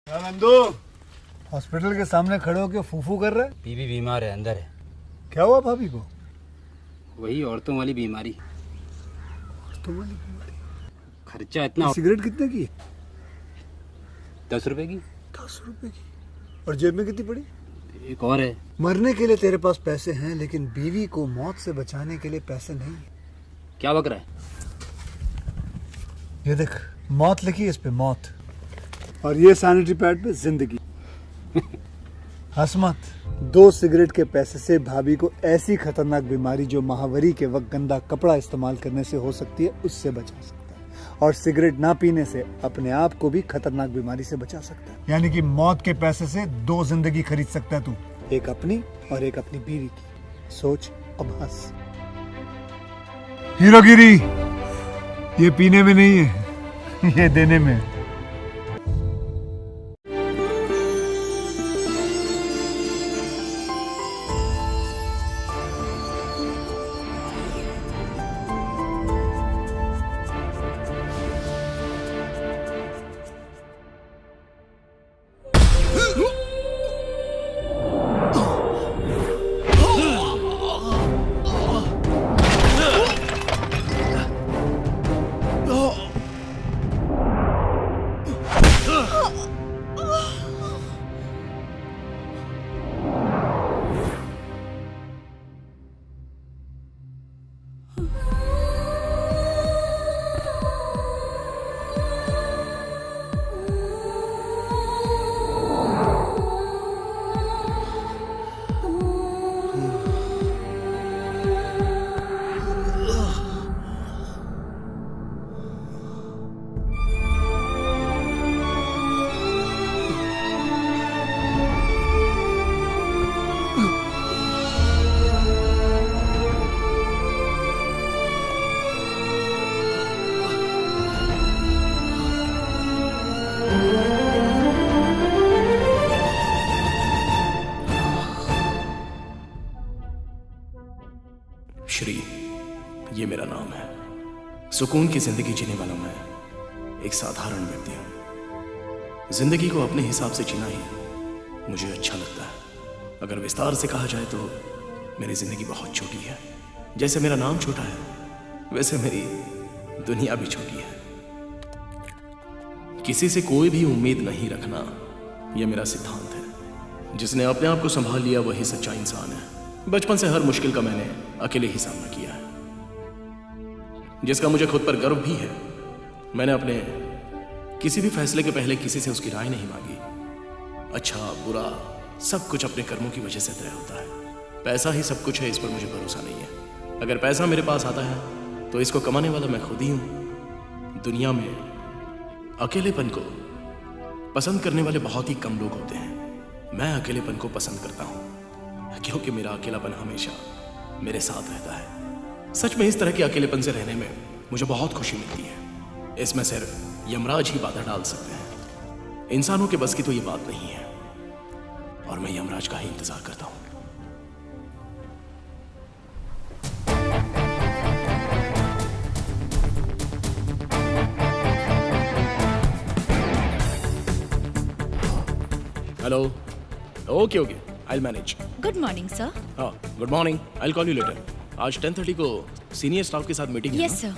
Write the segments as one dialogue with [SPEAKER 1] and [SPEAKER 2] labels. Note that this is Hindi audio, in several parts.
[SPEAKER 1] क्या नंदू हॉस्पिटल के सामने खड़े होकर फूफू कर रहा है?
[SPEAKER 2] बीवी बीमार है, अंदर है।
[SPEAKER 1] क्या हुआ भाभी को?
[SPEAKER 2] वही औरतों वाली बीमारी।
[SPEAKER 1] तुम्हारी बीमारी?
[SPEAKER 2] खर्चा इतना।
[SPEAKER 1] सिगरेट कितने की?
[SPEAKER 2] 10 रुपए की।
[SPEAKER 1] 10 रुपए की? और जेब में कितनी पड़ी?
[SPEAKER 2] एक और है।
[SPEAKER 1] मरने के लिए तेरे पास पैसे हैं, लेकिन बीवी को मौत से बचाने के लिए पैसे नहीं है।
[SPEAKER 2] क्या बक रहा है?
[SPEAKER 1] ये देख, मौत लिखी है इस पे, मौत। और ये सैनिटरी पैड पे जिंदगी। हंस मत। 2 सिगरेट के पैसे से भाभी को ऐसी खतरनाक बीमारी जो महावरी के वक्त गंदा कपड़ा इस्तेमाल करने से हो सकती है, उससे बचा सकता है। और सिगरेट ना पीने से अपने आप को भी खतरनाक बीमारी से बचा सकता है। यानी कि मौत के पैसे से 2 जिंदगी खरीद सकता है तू, एक अपनी और एक अपनी बीवी की। सोच अब हंस। हीरोगिरी ये पीने में नहीं है, ये देने में है।
[SPEAKER 3] श्री, ये मेरा नाम है। सुकून की जिंदगी जीने वाला मैं एक साधारण व्यक्ति हूं। जिंदगी को अपने हिसाब से जीना ही मुझे अच्छा लगता है। अगर विस्तार से कहा जाए तो मेरी जिंदगी बहुत छोटी है। जैसे मेरा नाम छोटा है, वैसे मेरी दुनिया भी छोटी है। किसी से कोई भी उम्मीद नहीं रखना, यह मेरा सिद्धांत है। जिसने अपने आप को संभाल लिया वही सच्चा इंसान है। बचपन से हर मुश्किल का मैंने अकेले ही सामना किया है, जिसका मुझे खुद पर गर्व भी है। मैंने अपने किसी भी फैसले के पहले किसी से उसकी राय नहीं मांगी। अच्छा बुरा सब कुछ अपने कर्मों की वजह से तय होता है। पैसा ही सब कुछ है, इस पर मुझे भरोसा नहीं है। अगर पैसा मेरे पास आता है तो इसको कमाने वाला मैं खुद ही हूं। दुनिया में अकेलेपन को पसंद करने वाले बहुत ही कम लोग होते हैं। मैं अकेलेपन को पसंद करता हूं क्योंकि मेरा अकेलापन हमेशा मेरे साथ रहता है। सच में इस तरह के अकेलेपन से रहने में मुझे बहुत खुशी मिलती है। इसमें सिर्फ यमराज ही बाधा डाल सकते हैं। इंसानों के बस की तो ये बात नहीं है, और मैं यमराज का ही इंतजार करता हूं। Hello. Okay okay, I'll manage.
[SPEAKER 4] Good morning sir.
[SPEAKER 3] हाँ, good morning. I'll call you later. आज 10:30 को सीनियर स्टाफ के साथ मीटिंग है।
[SPEAKER 4] Yes sir.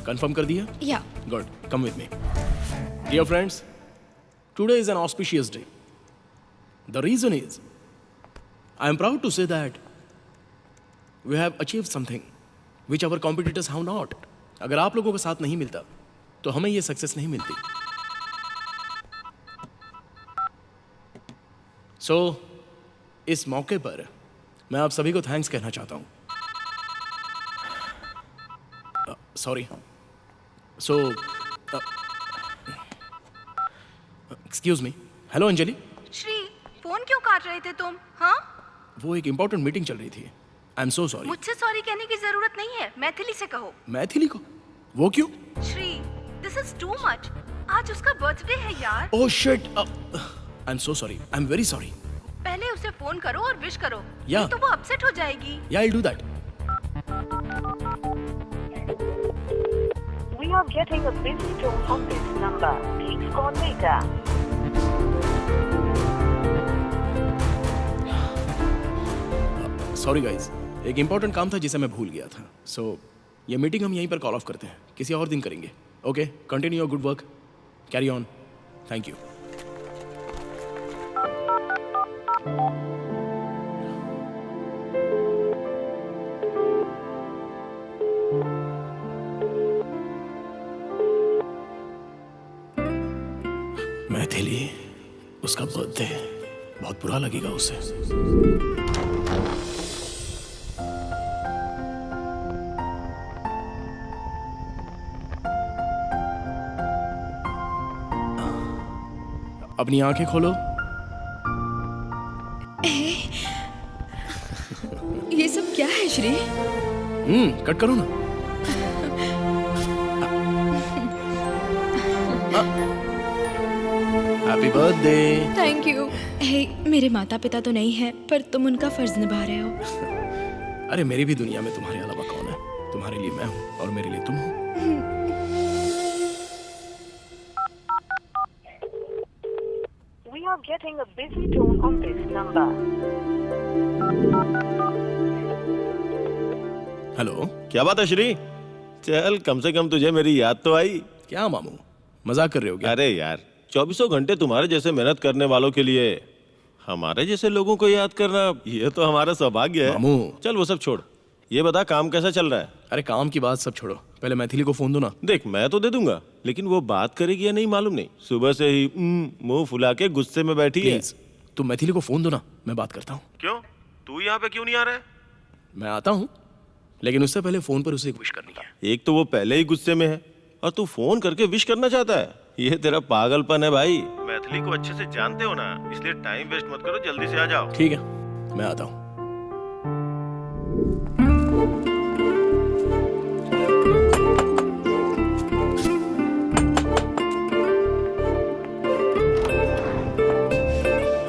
[SPEAKER 3] कंफर्म कर दिया?
[SPEAKER 4] या।
[SPEAKER 3] Good. Come with me. Dear friends, today is an auspicious day. The reason is, I am proud to say that we have achieved something which our competitors have not. अगर आप लोगों का साथ नहीं मिलता तो हमें ये सक्सेस नहीं मिलती। So, इस मौके पर मैं आप सभी को थैंक्स कहना चाहता हूं। Sorry. So excuse me. Hello Anjali.
[SPEAKER 5] Shri, phone क्यों काट रहे थे तुम? हाँ,
[SPEAKER 3] वो एक इंपॉर्टेंट मीटिंग चल रही थी। आई एम सो सॉरी।
[SPEAKER 5] मुझसे सॉरी कहने की जरूरत नहीं है, मैथिली से कहो।
[SPEAKER 3] मैथिली को? वो क्यों?
[SPEAKER 5] Shri, this is too much. आज उसका बर्थडे है यार।
[SPEAKER 3] Oh shit. I am so sorry. I am very sorry.
[SPEAKER 5] पहले उसे फोन करो और विश करो,
[SPEAKER 3] या।
[SPEAKER 5] नहीं तो वो अपसेट हो जाएगी।
[SPEAKER 3] या, I'll do that.
[SPEAKER 6] We are getting a busy tone on this number. Please call later.
[SPEAKER 3] Sorry guys, एक इंपॉर्टेंट काम था जिसे मैं भूल गया था। सो ये मीटिंग हम यहीं पर कॉल ऑफ करते हैं, किसी और दिन करेंगे। Okay, continue your good work, carry on, thank you. Maithili, उसका बर्थडे, बहुत बुरा लगेगा उसे। अपनी आंखें खोलो।
[SPEAKER 4] ये सब क्या है श्री?
[SPEAKER 3] कट करो ना। Happy birthday.
[SPEAKER 4] Thank you. Hey, मेरे माता पिता तो नहीं है, पर तुम उनका फर्ज निभा रहे हो।
[SPEAKER 3] अरे मेरी भी दुनिया में तुम्हारे अलावा कौन है? तुम्हारे लिए मैं हूँ और मेरे लिए तुम हो।
[SPEAKER 6] We are getting a busy tone on this number.
[SPEAKER 3] Hello,
[SPEAKER 7] क्या बात है श्री? चल कम से कम तुझे मेरी याद तो आई।
[SPEAKER 3] क्या मामू, मजाक कर रहे हो क्या?
[SPEAKER 7] अरे यार, 24 घंटे तुम्हारे जैसे मेहनत करने वालों के लिए हमारे जैसे लोगों को याद करना, ये तो हमारा सौभाग्य है।
[SPEAKER 3] मामू।
[SPEAKER 7] चल वो सब छोड़, ये बता काम कैसा चल रहा है?
[SPEAKER 3] अरे काम की बात सब छोड़ो, पहले मैथिली को फोन दो ना।
[SPEAKER 7] देख मैं तो दे दूंगा, लेकिन वो बात करेगी या नहीं मालूम नहीं। सुबह से ही मुंह फुला के गुस्से में बैठी है।
[SPEAKER 3] प्लीज तुम मैथिली को फोन दो ना, मैं बात करता हूँ।
[SPEAKER 7] क्यों? तू यहाँ पे क्यों नहीं आ रहा है?
[SPEAKER 3] मैं आता हूँ, लेकिन उससे पहले फोन पर उसे विश करनी है।
[SPEAKER 7] एक तो वो पहले ही गुस्से में है और तू फोन करके विश करना चाहता है। ये तेरा पागलपन है भाई। मैथिली को अच्छे से जानते हो ना, इसलिए टाइम वेस्ट मत करो, जल्दी से आ जाओ।
[SPEAKER 3] ठीक है, मैं आता हूँ।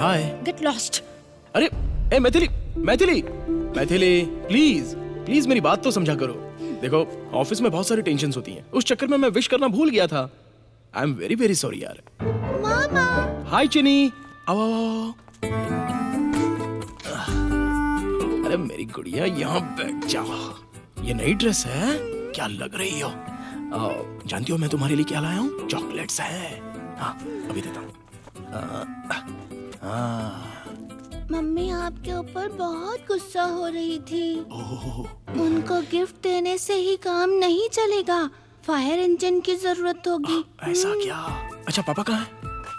[SPEAKER 3] हाय।
[SPEAKER 4] Get lost.
[SPEAKER 3] अरे ए मैथिली, मैथिली, मैथिली, प्लीज प्लीज मेरी बात तो समझा करो। देखो ऑफिस में बहुत सारी टेंशन्स होती हैं, उस चक्कर में मैं विश करना भूल गया था। I am very very sorry यार।
[SPEAKER 4] मामा।
[SPEAKER 3] हाय चिनी, आओ आओ। अरे मेरी गुड़िया यहाँ बैठ जाओ। ये नई ड्रेस है, क्या लग रही हो? जानती हो मैं तुम्हारे लिए क्या लाया हूँ? चॉकलेट्स है। हाँ अभी देता हूँ।
[SPEAKER 8] मम्मी आपके ऊपर बहुत गुस्सा हो रही थी।
[SPEAKER 3] ओह,
[SPEAKER 8] उनको गिफ्ट देने से ही काम नहीं चलेगा, फायर इंजन की जरूरत होगी।
[SPEAKER 3] ऐसा क्या? अच्छा पापा कहाँ है?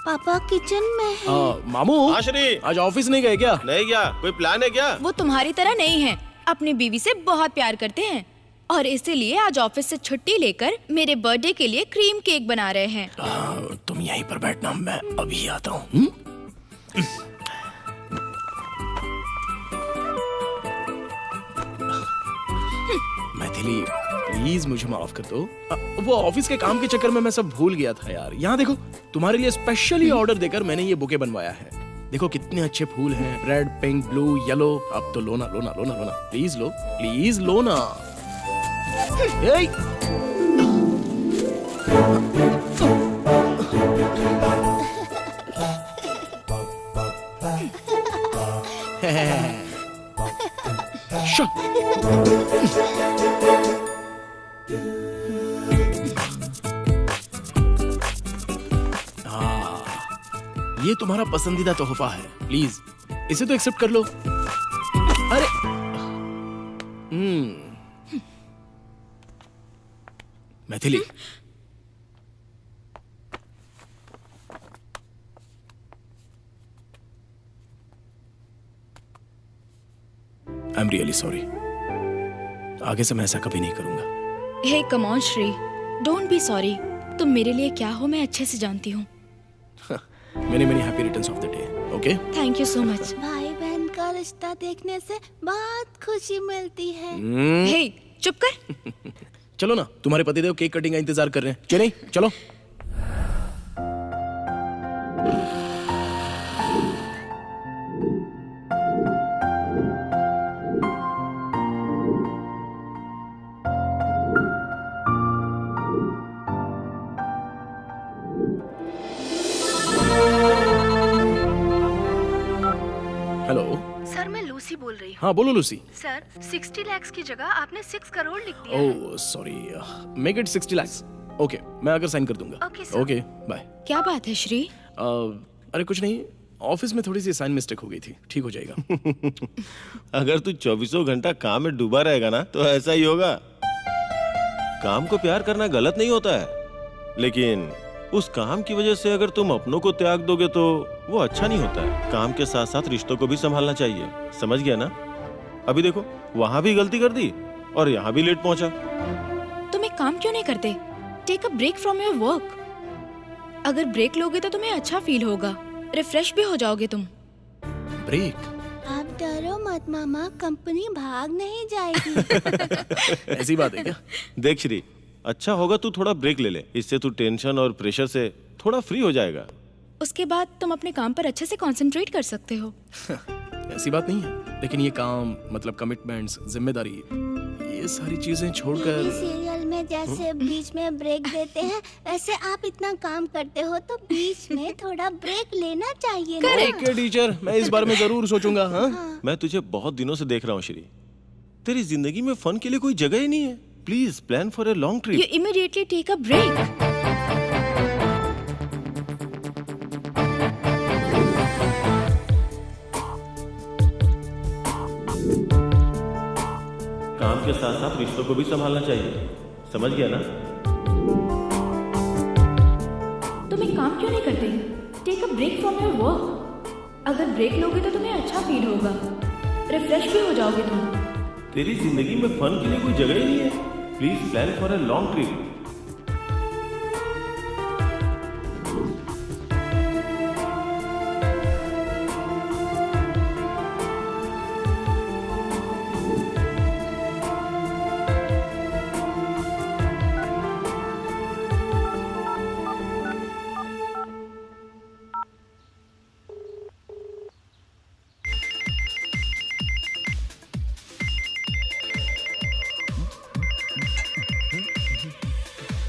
[SPEAKER 8] पापा किचन में है।
[SPEAKER 3] मामू,
[SPEAKER 7] हाँ श्री,
[SPEAKER 3] आज ऑफिस नहीं गए क्या?
[SPEAKER 7] नहीं क्या? कोई प्लान है क्या?
[SPEAKER 4] वो तुम्हारी तरह नहीं है, अपनी बीवी से बहुत प्यार करते हैं और इसीलिए आज ऑफिस से छुट्टी लेकर मेरे बर्थडे के लिए क्रीम केक बना रहे हैं।
[SPEAKER 3] तुम यहीं पर बैठना, मैं अभी आता हूँ। मैथिली प्लीज मुझे माफ कर दो। वो ऑफिस के काम के चक्कर में मैं सब भूल गया था यार। यहाँ देखो, तुम्हारे लिए स्पेशली ऑर्डर देकर मैंने ये बुके बनवाया है। देखो कितने अच्छे फूल हैं, रेड, पिंक, ब्लू, येलो। अब तो लो ना, लो ना, लो ना, लो ना, प्लीज लो, प्लीज लो ना। ए! ये तुम्हारा पसंदीदा तोहफा है, प्लीज इसे तो एक्सेप्ट कर लो। अरे Maithili, I am really sorry. आगे से मैं ऐसा कभी नहीं करूंगा।
[SPEAKER 4] Hey come on Shri, don't be sorry. तुम मेरे लिए क्या हो मैं अच्छे से जानती हूँ।
[SPEAKER 3] Many many happy returns of the day. Okay,
[SPEAKER 4] thank you so much.
[SPEAKER 8] भाई बहन का रिश्ता देखने से बहुत खुशी मिलती है।
[SPEAKER 4] हे चुप कर।
[SPEAKER 3] चलो ना, तुम्हारे पतिदेव केक कटिंग का इंतजार कर रहे हैं। चलो चलो।
[SPEAKER 5] सर मैं लूसी बोल रही हूँ।
[SPEAKER 3] हाँ बोलो लूसी।
[SPEAKER 5] सर 60 lakhs की जगह आपने 6 करोड़ लिख दिया है।
[SPEAKER 3] Oh sorry, make it 60 lakhs। Okay, मैं आकर साइन कर दूंगा।
[SPEAKER 5] Okay, sir.
[SPEAKER 3] Okay bye.
[SPEAKER 4] क्या बात है श्री?
[SPEAKER 3] अरे कुछ नहीं, ऑफिस में थोड़ी सी साइन मिस्टेक हो गई थी, ठीक हो जाएगा।
[SPEAKER 7] अगर तू 24 घंटा काम में डूबा रहेगा ना तो ऐसा ही होगा। काम को प्यार करना गलत नहीं होता है, लेकिन उस काम की वजह से अगर तुम अपनों को त्याग दोगे तो वो अच्छा नहीं होता है। काम के साथ साथ रिश्तों को भी संभालना चाहिए, समझ गया ना? अभी देखो, वहां भी गलती कर दी और यहाँ भी लेट पहुंचा।
[SPEAKER 4] तुम एक काम क्यों नहीं करते? Take a break from your work. अगर ब्रेक लोगे तो तुम्हें अच्छा फील होगा, रिफ्रेश भी हो जाओगे तुम।
[SPEAKER 3] ब्रेक?
[SPEAKER 8] आप डरो मत मामा, कंपनी भाग नहीं जाएगी।
[SPEAKER 3] ऐसी बात है क्या?
[SPEAKER 7] देख श्री, अच्छा होगा तू थोड़ा ब्रेक ले ले, इससे तू टेंशन और प्रेशर से थोड़ा फ्री हो जाएगा।
[SPEAKER 4] उसके बाद तुम अपने काम पर अच्छे से कंसंट्रेट कर सकते हो।
[SPEAKER 3] ऐसी बात नहीं है, लेकिन ये काम मतलब कमिटमेंट्स, जिम्मेदारी, ये सारी चीजें छोड़कर।
[SPEAKER 8] सीरियल में जैसे बीच में ब्रेक देते हैं, वैसे आप इतना काम करते हो तो बीच में थोड़ा ब्रेक लेना चाहिए ना?
[SPEAKER 3] ओके टीचर, मैं इस बारे में जरूर सोचूंगा। हाँ?
[SPEAKER 7] मैं तुझे बहुत दिनों से देख रहा हूँ श्री, तेरी जिंदगी में फन के लिए कोई जगह ही नहीं है। Please plan for a long
[SPEAKER 4] You
[SPEAKER 7] trip.
[SPEAKER 4] immediately take a break.
[SPEAKER 7] काम के साथ साथ रिश्तों को भी संभालना चाहिए, समझ गया ना?
[SPEAKER 4] तुम एक काम क्यों नहीं करते? Take a break from your work. अगर ब्रेक लोगे तो तुम्हें अच्छा फील होगा, रिफ्रेश भी हो जाओगे तुम।
[SPEAKER 7] तेरी जिंदगी में फन के लिए कोई जगह ही नहीं है। Please plan for a long trip.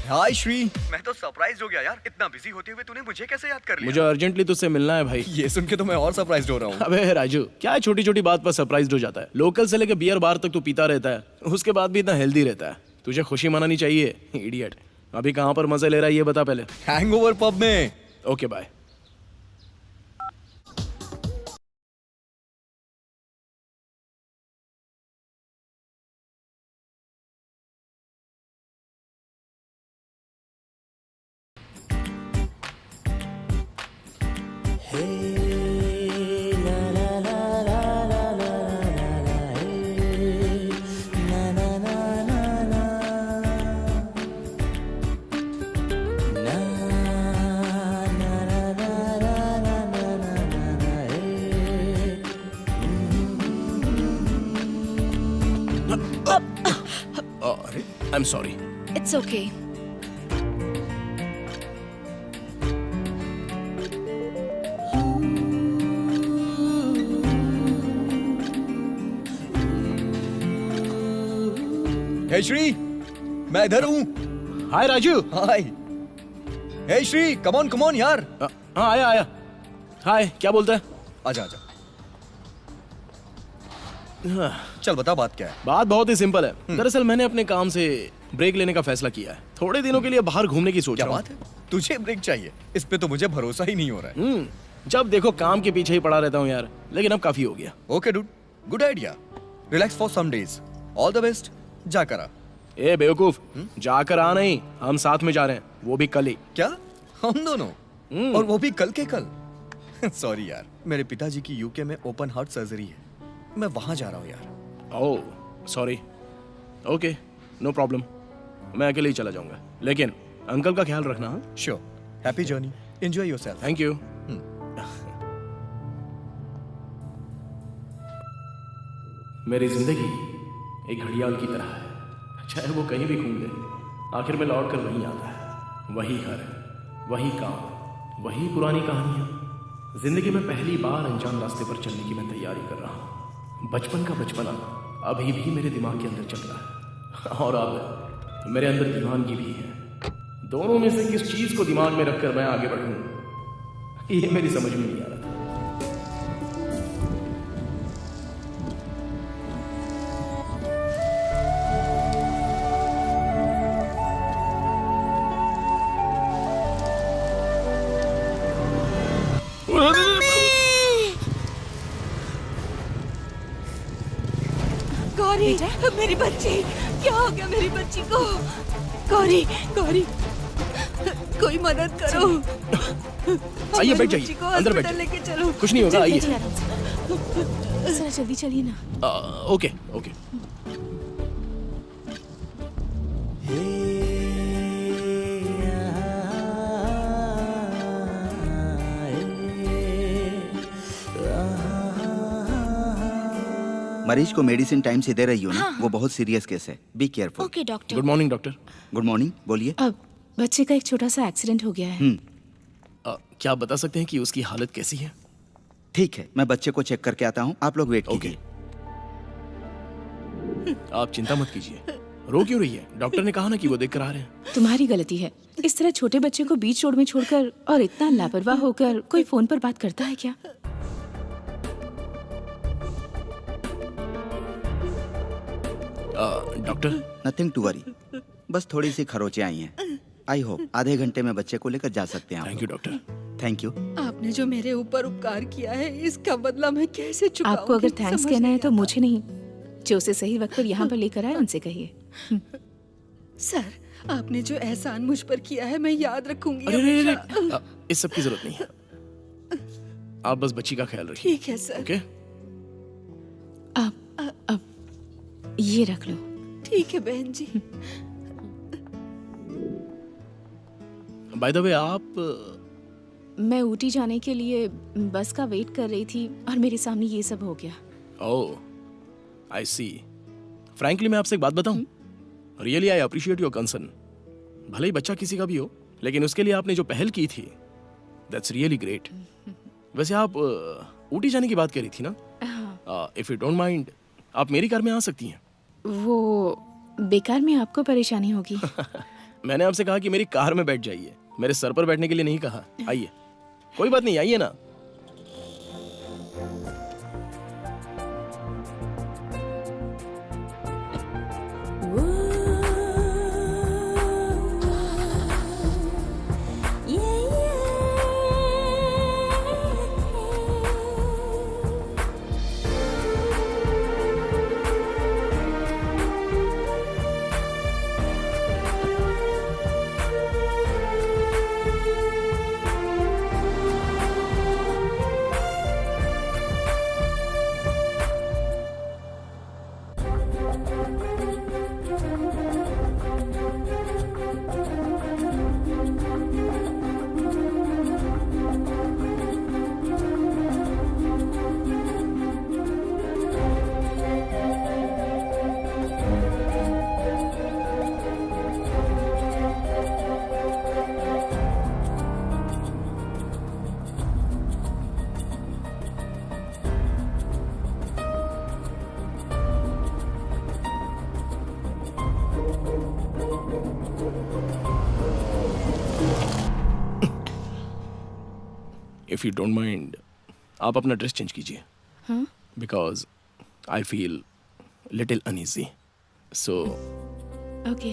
[SPEAKER 9] Hi Shri, मैं तो सरप्राइज हो गया यार, इतना बिजी होते हुए तूने मुझे कैसे याद कर लिया?
[SPEAKER 3] मुझे अर्जेंटली तुझसे मिलना है भाई।
[SPEAKER 9] ये सुन के तो मैं और सरप्राइज हो रहा हूँ।
[SPEAKER 3] अबे राजू, क्या छोटी छोटी बात पर सरप्राइज हो जाता है? लोकल से लेके बियर बार तक तू पीता रहता है, उसके बाद भी इतना हेल्दी रहता है। तुझे खुशी मनानी चाहिए, इडियट। अभी कहाँ पर मजे ले रहा है ये बता पहले।
[SPEAKER 9] हैंगओवर पब में।
[SPEAKER 3] Okay bye. I am sorry.
[SPEAKER 4] It's okay.
[SPEAKER 9] Hey Shri, मैं इधर हूँ।
[SPEAKER 3] Hi Raju.
[SPEAKER 9] Hi. Hey Shri, come on यार।
[SPEAKER 3] हाँ आया। हाय, क्या बोलता है?
[SPEAKER 9] आजा आजा। चल बता बात क्या है?
[SPEAKER 3] बात बहुत ही सिंपल है। दरअसल मैंने अपने काम से ब्रेक लेने का फैसला किया है। थोड़े दिनों के लिए बाहर घूमने की सोच
[SPEAKER 9] क्या
[SPEAKER 3] रहा हूँ।
[SPEAKER 9] बात है? तुझे ब्रेक चाहिए? इस पे तो मुझे भरोसा ही नहीं हो रहा है।
[SPEAKER 3] जब देखो काम के पीछे ही पड़ा रहता हूँ यार, लेकिन अब काफी हो गया।
[SPEAKER 9] Okay dude, good idea. Relax for some days. All the best. जाकर आ।
[SPEAKER 3] ए बेवकूफ, जाकर आ नहीं, हम साथ में जा रहे हैं, वो भी कल ही।
[SPEAKER 9] क्या? हम दोनों? और वो भी कल के कल? सॉरी यार, मेरे पिताजी की यूके में ओपन हार्ट सर्जरी है, मैं वहां जा रहा हूँ यार।
[SPEAKER 3] Oh sorry. Okay no problem, मैं अकेले ही चला जाऊंगा, लेकिन अंकल का ख्याल रखना। हाँ
[SPEAKER 9] sure. Happy journey, enjoy yourself.
[SPEAKER 3] Thank you. मेरी जिंदगी एक घड़ियाल की तरह है, चाहे वो कहीं भी घूम ले, आखिर में लौट कर वहीं आता है। वही घर, वही काम, वही पुरानी कहानियां। जिंदगी में पहली बार अनजान रास्ते पर चलने की मैं तैयारी कर रहा हूँ। बचपन का बचपना अभी भी मेरे दिमाग के अंदर चल रहा है, और अब मेरे अंदर दीवानगी भी है। दोनों में से किस चीज को दिमाग में रखकर मैं आगे बढ़ूं, ये मेरी समझ में नहीं आ रहा था।
[SPEAKER 5] गौरी, मेरी बच्ची, क्या हो गया मेरी बच्ची को? गौरी, गौरी, कोई मदद करो।
[SPEAKER 3] आइए, बैठ
[SPEAKER 5] बच्ची
[SPEAKER 3] जाइए,
[SPEAKER 5] को
[SPEAKER 3] अंदर
[SPEAKER 5] हॉस्पिटल
[SPEAKER 3] बैठिए।
[SPEAKER 5] लेके चलो।
[SPEAKER 3] कुछ नहीं होगा, आइए।
[SPEAKER 4] जरा जल्दी चलिए ना।
[SPEAKER 3] Okay okay.
[SPEAKER 10] मरीज को मेडिसिन टाइम से दे रही हो ना? वो बहुत सीरियस केस है, be careful.
[SPEAKER 4] Okay doctor.
[SPEAKER 3] Good morning doctor.
[SPEAKER 10] Good morning, बोलिए।
[SPEAKER 4] अब बच्चे का एक छोटा सा एक्सीडेंट हो गया है।
[SPEAKER 3] क्या आप बता सकते हैं कि उसकी हालत कैसी है?
[SPEAKER 10] ठीक है, मैं बच्चे को चेक करके आता हूँ, आप लोग वेट
[SPEAKER 3] ओके।
[SPEAKER 10] कीजिए।
[SPEAKER 3] आप चिंता मत कीजिए। रो क्यों रही है? डॉक्टर ने कहा ना कि वो देख कर आ रहे हैं।
[SPEAKER 4] तुम्हारी गलती है। इस तरह छोटे बच्चे को बीच रोड में छोड़कर और इतना लापरवाह होकर कोई फोन पर बात करता है क्या?
[SPEAKER 3] डॉक्टर,
[SPEAKER 10] नथिंग टू वरी, बस थोड़ी सी खरोचे आई हैं। आई होप आधे घंटे में बच्चे को लेकर जा सकते हैं आप।
[SPEAKER 3] Thank you doctor.
[SPEAKER 10] Thank you.
[SPEAKER 5] आपने जो मेरे ऊपर उपकार किया है, इसका बदला मैं कैसे चुकाऊंगी?
[SPEAKER 4] आपको अगर थैंक्स
[SPEAKER 5] समझ
[SPEAKER 4] कहना है
[SPEAKER 5] नहीं
[SPEAKER 4] तो
[SPEAKER 5] आता।
[SPEAKER 4] मुझे नहीं, जो उसे सही वक्त पर यहाँ पर लेकर आए उनसे कहिए।
[SPEAKER 5] सर, आपने जो एहसान मुझ पर किया है, मैं याद रखूंगी
[SPEAKER 3] अरे अरे,
[SPEAKER 5] हमेशा।
[SPEAKER 3] अरे, इस सब की जरूरत नहीं है। आप बस बच्ची का ख्याल रखिए।
[SPEAKER 5] ठीक है सर।
[SPEAKER 3] ओके।
[SPEAKER 4] अब ये रख लो।
[SPEAKER 5] ठीक है बहन जी।
[SPEAKER 3] बाय द वे, आप
[SPEAKER 4] मैं ऊटी जाने के लिए बस का वेट कर रही थी और मेरे सामने ये सब हो गया।
[SPEAKER 3] ओह, आई सी। फ्रैंकली मैं आपसे एक बात बताऊं? Really I appreciate your concern. भले ही बच्चा किसी का भी हो, लेकिन उसके लिए आपने जो पहल की थी, दैट्स रियली ग्रेट। वैसे आप ऊटी जाने की बात कर रही थी ना? इफ यू डोंट माइंड, आप मेरी कार में आ सकती हैं।
[SPEAKER 4] वो बेकार में आपको परेशानी होगी।
[SPEAKER 3] मैंने आपसे कहा कि मेरी कार में बैठ जाइए, मेरे सर पर बैठने के लिए नहीं कहा। आइए, कोई बात नहीं, आइए ना। इफ यू डोंट माइंड, आप अपना ड्रेस चेंज कीजिए।
[SPEAKER 4] हाँ?
[SPEAKER 3] Because I feel little uneasy, so
[SPEAKER 4] okay.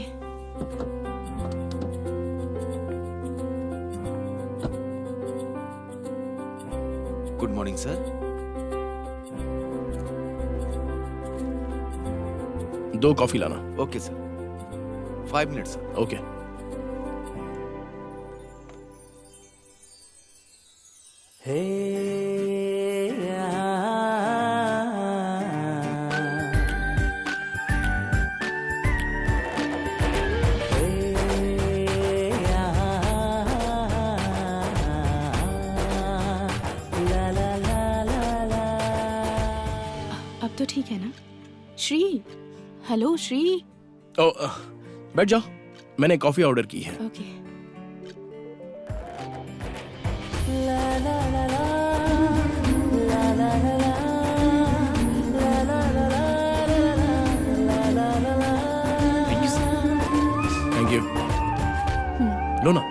[SPEAKER 9] Good morning sir.
[SPEAKER 3] 2 coffee लाना।
[SPEAKER 9] Okay sir, 5 minutes sir.
[SPEAKER 3] Okay.
[SPEAKER 4] अब तो ठीक है ना? श्री, हेलो श्री।
[SPEAKER 3] ओ, बैठ जाओ, मैंने कॉफी ऑर्डर की है।
[SPEAKER 4] ओके।
[SPEAKER 3] Thank you. लो ना।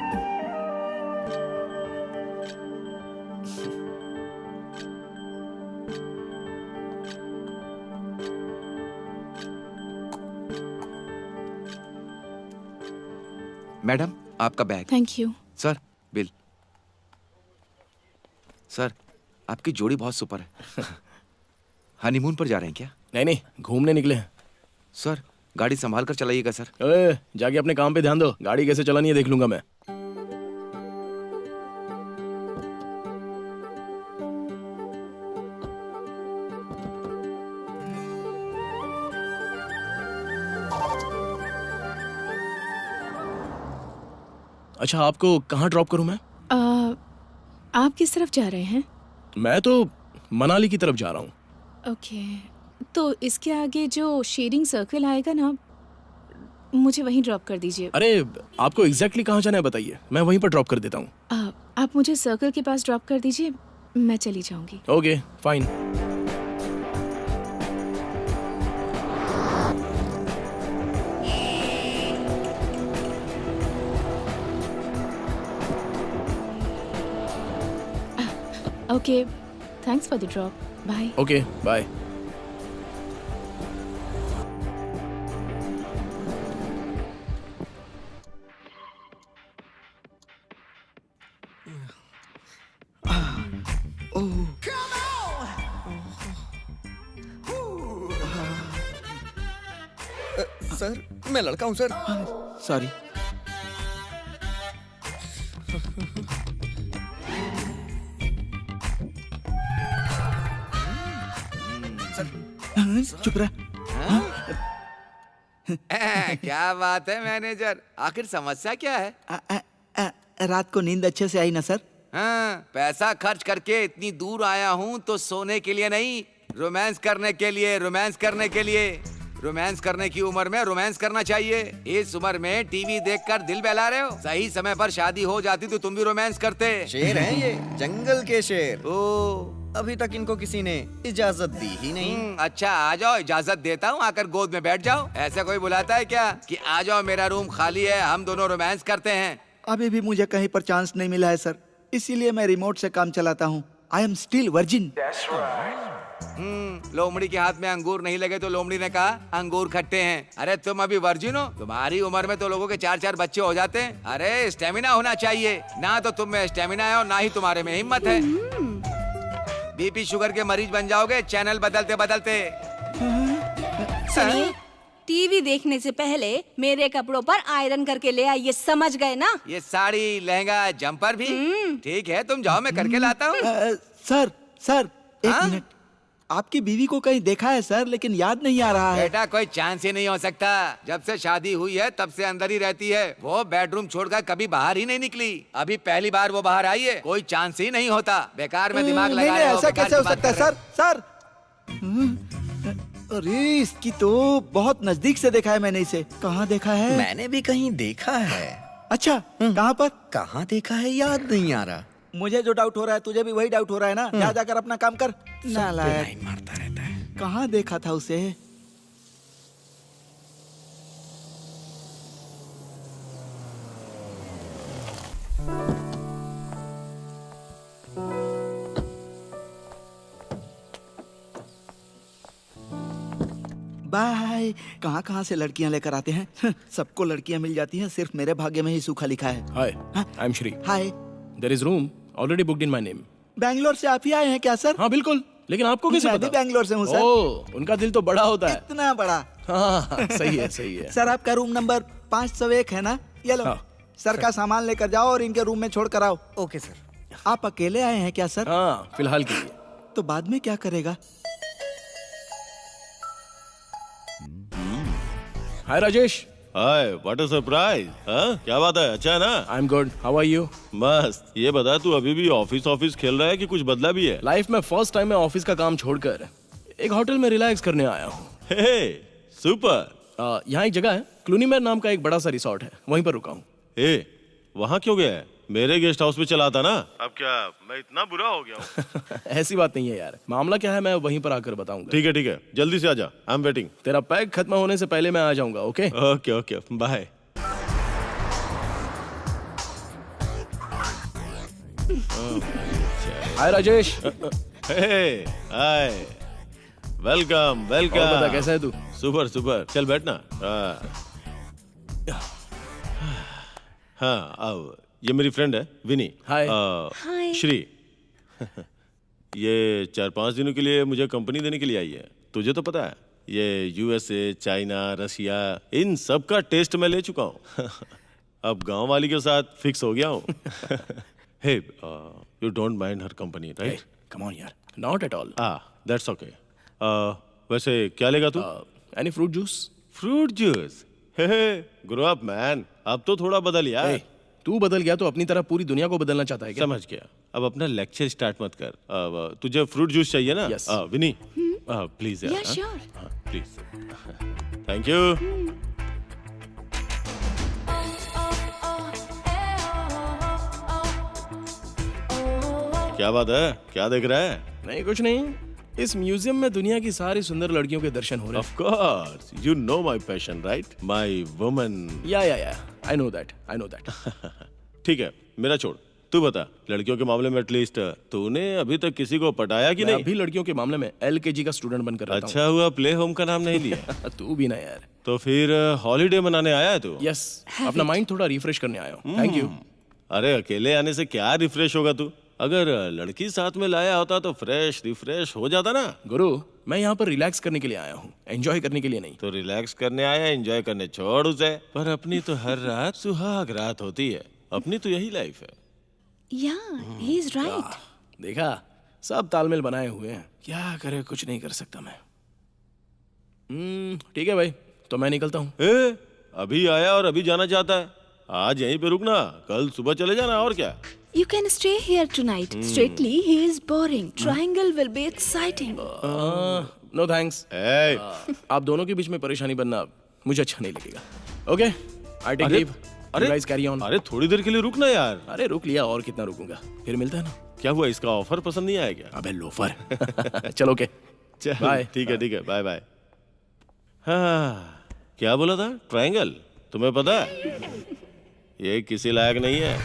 [SPEAKER 9] मैडम, आपका bag.
[SPEAKER 4] Thank you.
[SPEAKER 9] Sir, bill. Sir, आपकी जोड़ी बहुत सुपर है। हनीमून पर जा रहे हैं क्या?
[SPEAKER 3] नहीं नहीं, घूमने निकले हैं।
[SPEAKER 10] सर गाड़ी संभाल कर चलाइएगा सर।
[SPEAKER 3] ओए, जाके अपने काम पे ध्यान दो। गाड़ी कैसे चलानी है देख लूंगा मैं। अच्छा, आपको कहाँ ड्रॉप करूं मैं?
[SPEAKER 5] आप किस तरफ जा रहे हैं?
[SPEAKER 3] मैं तो मनाली की तरफ जा रहा हूँ।
[SPEAKER 5] ओके, तो इसके आगे जो शेयरिंग सर्कल आएगा ना, मुझे वहीं ड्रॉप कर दीजिए।
[SPEAKER 3] अरे, आपको एग्जैक्टली कहाँ जाना है बताइए, मैं वहीं पर ड्रॉप कर देता हूँ।
[SPEAKER 5] आप मुझे सर्कल के पास ड्रॉप कर दीजिए, मैं चली जाऊंगी।
[SPEAKER 3] Okay, fine.
[SPEAKER 5] Okay, thanks for the drop, bye.
[SPEAKER 3] Okay, bye.
[SPEAKER 9] Sir, मैं लड़का हूँ सर।
[SPEAKER 10] सॉरी। चुप रह।
[SPEAKER 11] क्या बात है मैनेजर, आखिर समस्या क्या है?
[SPEAKER 10] रात को नींद अच्छे से आई ना सर?
[SPEAKER 11] हाँ, पैसा खर्च करके इतनी दूर आया हूँ तो सोने के लिए नहीं, रोमांस करने के लिए। रोमांस करने के लिए, रोमांस करने की उम्र में रोमांस करना चाहिए। इस उम्र में टीवी देखकर दिल बहला रहे हो। सही समय पर शादी हो जाती तो तुम भी रोमांस करते।
[SPEAKER 9] शेर हैं ये, जंगल के शेर।
[SPEAKER 11] ओ,
[SPEAKER 9] अभी तक इनको किसी ने इजाजत दी ही नहीं।
[SPEAKER 11] अच्छा, आ जाओ, इजाजत देता हूँ, आकर गोद में बैठ जाओ। ऐसा कोई बुलाता है क्या कि आ जाओ, मेरा रूम खाली है, हम दोनों रोमांस करते हैं?
[SPEAKER 10] अभी भी मुझे कहीं पर चांस नहीं मिला है सर, इसीलिए मैं रिमोट से काम चलाता हूँ। I am still virgin.
[SPEAKER 11] लोमड़ी के हाथ में अंगूर नहीं लगे तो लोमड़ी ने कहा अंगूर खट्टे हैं। अरे तुम अभी वर्जिन हो? तुम्हारी उम्र में तो लोगों के 4-4 बच्चे हो जाते हैं। अरे स्टेमिना होना चाहिए, ना तो तुम में स्टेमिना है और ना ही तुम्हारे में हिम्मत है। बीपी शुगर के मरीज बन जाओगे चैनल बदलते बदलते।
[SPEAKER 5] सुनिए, टीवी देखने से पहले मेरे कपड़ों पर आयरन करके ले आइए, समझ गए ना?
[SPEAKER 11] ये साड़ी, लहंगा, जम्पर भी ठीक है, तुम जाओ, मैं करके लाता हूँ।
[SPEAKER 10] सर एक मिनट, आपकी बीवी को कहीं देखा है सर, लेकिन याद नहीं आ रहा है।
[SPEAKER 11] बेटा कोई चांस ही नहीं हो सकता। जब से शादी हुई है तब से अंदर ही रहती है। वो बेडरूम छोड़कर कभी बाहर ही नहीं निकली। अभी पहली बार वो बाहर आई है, कोई चांस ही नहीं होता। बेकार में दिमाग लगा रहे हो।
[SPEAKER 10] ऐसा
[SPEAKER 11] बेकार
[SPEAKER 10] कैसे हो
[SPEAKER 11] की बात
[SPEAKER 10] सकता है
[SPEAKER 11] कर रहे
[SPEAKER 10] सर? अरे इसकी तो बहुत नजदीक से देखा है मैंने इसे। कहाँ देखा है?
[SPEAKER 9] मैंने भी कहीं देखा है।
[SPEAKER 10] अच्छा, कहाँ पर?
[SPEAKER 9] कहाँ देखा है याद नहीं आ रहा।
[SPEAKER 10] मुझे जो डाउट हो रहा है तुझे भी वही डाउट हो रहा है ना? जा जाकर अपना काम कर। नालायक,
[SPEAKER 9] लाइन मारता रहता है।
[SPEAKER 10] कहाँ देखा था उसे? बाय। कहाँ कहाँ से लड़कियाँ लेकर आते हैं। सबको लड़कियाँ मिल जाती हैं, सिर्फ मेरे भाग्य में ही सूखा लिखा है।
[SPEAKER 3] Hi, I am Shri.
[SPEAKER 10] Hi.
[SPEAKER 3] There is room already booked in my name.
[SPEAKER 10] Bangalore से आप ही आए हैं क्या सर?
[SPEAKER 3] हाँ बिल्कुल, लेकिन आपको कैसे
[SPEAKER 10] मैं
[SPEAKER 3] पता?
[SPEAKER 10] भी बैंगलोर से हूँ सर।
[SPEAKER 3] ओह, उनका दिल तो बड़ा होता है।
[SPEAKER 10] इतना बड़ा?
[SPEAKER 3] हाँ, सही है सही है।
[SPEAKER 10] सर आपका रूम नंबर 501 है ना? ये लो,
[SPEAKER 3] हाँ,
[SPEAKER 10] सर का सामान लेकर जाओ और इनके रूम में छोड़ कर आओ।
[SPEAKER 9] Okay sir.
[SPEAKER 10] आप अकेले आए हैं क्या सर?
[SPEAKER 3] हाँ, फिलहाल के लिए।
[SPEAKER 10] तो बाद में क्या करेगा?
[SPEAKER 3] Hi Rajesh.
[SPEAKER 7] Hi, what a surprise. हाँ, क्या बात है? अच्छा है ना?
[SPEAKER 3] I am good, how are you?
[SPEAKER 7] मस्त। ये बता, तू अभी भी ऑफिस खेल रहा है कि कुछ बदला भी है?
[SPEAKER 3] लाइफ में फर्स्ट टाइम मैं ऑफिस का काम छोड़कर एक होटल में रिलैक्स करने आया हूँ।
[SPEAKER 7] हे, सुपर।
[SPEAKER 3] यहाँ एक जगह है, क्लूनीमेर नाम का एक बड़ा सा रिसोर्ट है, वहीं पर रुका हूँ।
[SPEAKER 7] ए, वहाँ क्यों गया है? मेरे गेस्ट हाउस में चला था ना। अब क्या मैं इतना बुरा हो गया हूँ?
[SPEAKER 3] ऐसी बात नहीं है यार, मामला क्या है मैं वहीं पर आकर बताऊंगा।
[SPEAKER 7] ठीक है, जल्दी से आजा, आई एम वेटिंग।
[SPEAKER 3] तेरा पैक खत्म होने से पहले मैं आ जाऊंगा। Okay
[SPEAKER 7] okay okay, bye.
[SPEAKER 3] Hi Rajesh.
[SPEAKER 7] Hey, hi, welcome welcome.
[SPEAKER 3] और बता, कैसा है तू?
[SPEAKER 7] सुपर सुपर, चल बैठना। हाँ, अब ये मेरी फ्रेंड है विनी।
[SPEAKER 3] हाय।
[SPEAKER 8] हाय।
[SPEAKER 7] श्री। ये 4-5 दिनों के लिए मुझे कंपनी देने के लिए आई है। तुझे तो पता है ये यूएसए, चाइना, रशिया, इन सब का टेस्ट मैं ले चुका हूँ। अब गांव वाली के साथ फिक्स हो गया हूँ। Hey, you don't mind her company, right?
[SPEAKER 3] Come on यार, not at all.
[SPEAKER 7] That's okay. वैसे क्या लेगा तू?
[SPEAKER 3] Any fruit juice?
[SPEAKER 7] Fruit juice? Hey, grow up man, अब तो थोड़ा बदल यार।
[SPEAKER 3] तू बदल गया तो अपनी तरह पूरी दुनिया को बदलना चाहता है क्या?
[SPEAKER 7] समझ गया। अब अपना लेक्चर स्टार्ट मत कर। अब तुझे फ्रूट जूस चाहिए ना?
[SPEAKER 3] Yes.
[SPEAKER 7] विनी, प्लीज यार।
[SPEAKER 4] Yeah, sure.
[SPEAKER 7] Please. Thank you. क्या बात है? क्या देख रहा है?
[SPEAKER 3] नहीं, कुछ नहीं। इस म्यूजियम में दुनिया की सारी सुंदर लड़कियों के दर्शन हो रहे
[SPEAKER 7] Of course, you know my passion, right? My woman.
[SPEAKER 3] हैं। या आई नो दैट।
[SPEAKER 7] ठीक है, मेरा छोड़। तू बता, लड़कियों के मामले में एटलीस्ट तूने अभी तक किसी को पटाया कि
[SPEAKER 3] मैं
[SPEAKER 7] नहीं?
[SPEAKER 3] अभी लड़कियों के मामले में LKG का स्टूडेंट बनकर रहता
[SPEAKER 7] अच्छा हुआ प्ले होम का नाम नहीं लिया।
[SPEAKER 3] हूँ। तू भी ना यार।
[SPEAKER 7] तो फिर हॉलीडे मनाने आया है तू?
[SPEAKER 3] यस, अपना माइंड थोड़ा रिफ्रेश करने आया हूँ। Thank you.
[SPEAKER 7] अरे अकेले आने से क्या रिफ्रेश होगा तू? अगर लड़की साथ में लाया होता तो फ्रेश रिफ्रेश हो जाता ना।
[SPEAKER 3] गुरु, मैं यहाँ पर रिलैक्स करने के लिए आया हूँ, एंजॉय करने के लिए नहीं।
[SPEAKER 7] तो रिलैक्स करने आया, एंजॉय करने छोड़ उसे। पर अपनी तो हर रात सुहाग रात होती है। अपनी तो यही लाइफ है।
[SPEAKER 5] Yeah, he's right.
[SPEAKER 3] देखा, सब तालमेल बनाए हुए हैं। क्या करे, कुछ नहीं कर सकता मैं। ठीक है भाई, तो मैं निकलता हूँ।
[SPEAKER 7] अभी आया और अभी जाना चाहता है? आज यहीं पे रुकना, कल सुबह चले जाना। और क्या?
[SPEAKER 5] You can stay here tonight. Strictly, he is boring. Triangle will be exciting.
[SPEAKER 3] No thanks. आप दोनों के बीच में परेशानी बनना मुझे अच्छा नहीं लगेगा। Okay, I take leave.
[SPEAKER 7] अरे
[SPEAKER 3] गाइस कैरी ऑन।
[SPEAKER 7] अरे थोड़ी देर के लिए रुकना यार।
[SPEAKER 3] अरे रुक लिया, और कितना रुकूंगा? फिर मिलता है ना।
[SPEAKER 7] क्या हुआ, इसका ऑफर पसंद नहीं आया क्या?
[SPEAKER 3] अबे लोफर। चलो ओके,
[SPEAKER 7] चल
[SPEAKER 3] बाय।
[SPEAKER 7] ठीक है, बाय बाय। हाँ, क्या बोला था? ट्रायंगल? तुम्हें पता है ये किसी लायक नहीं है।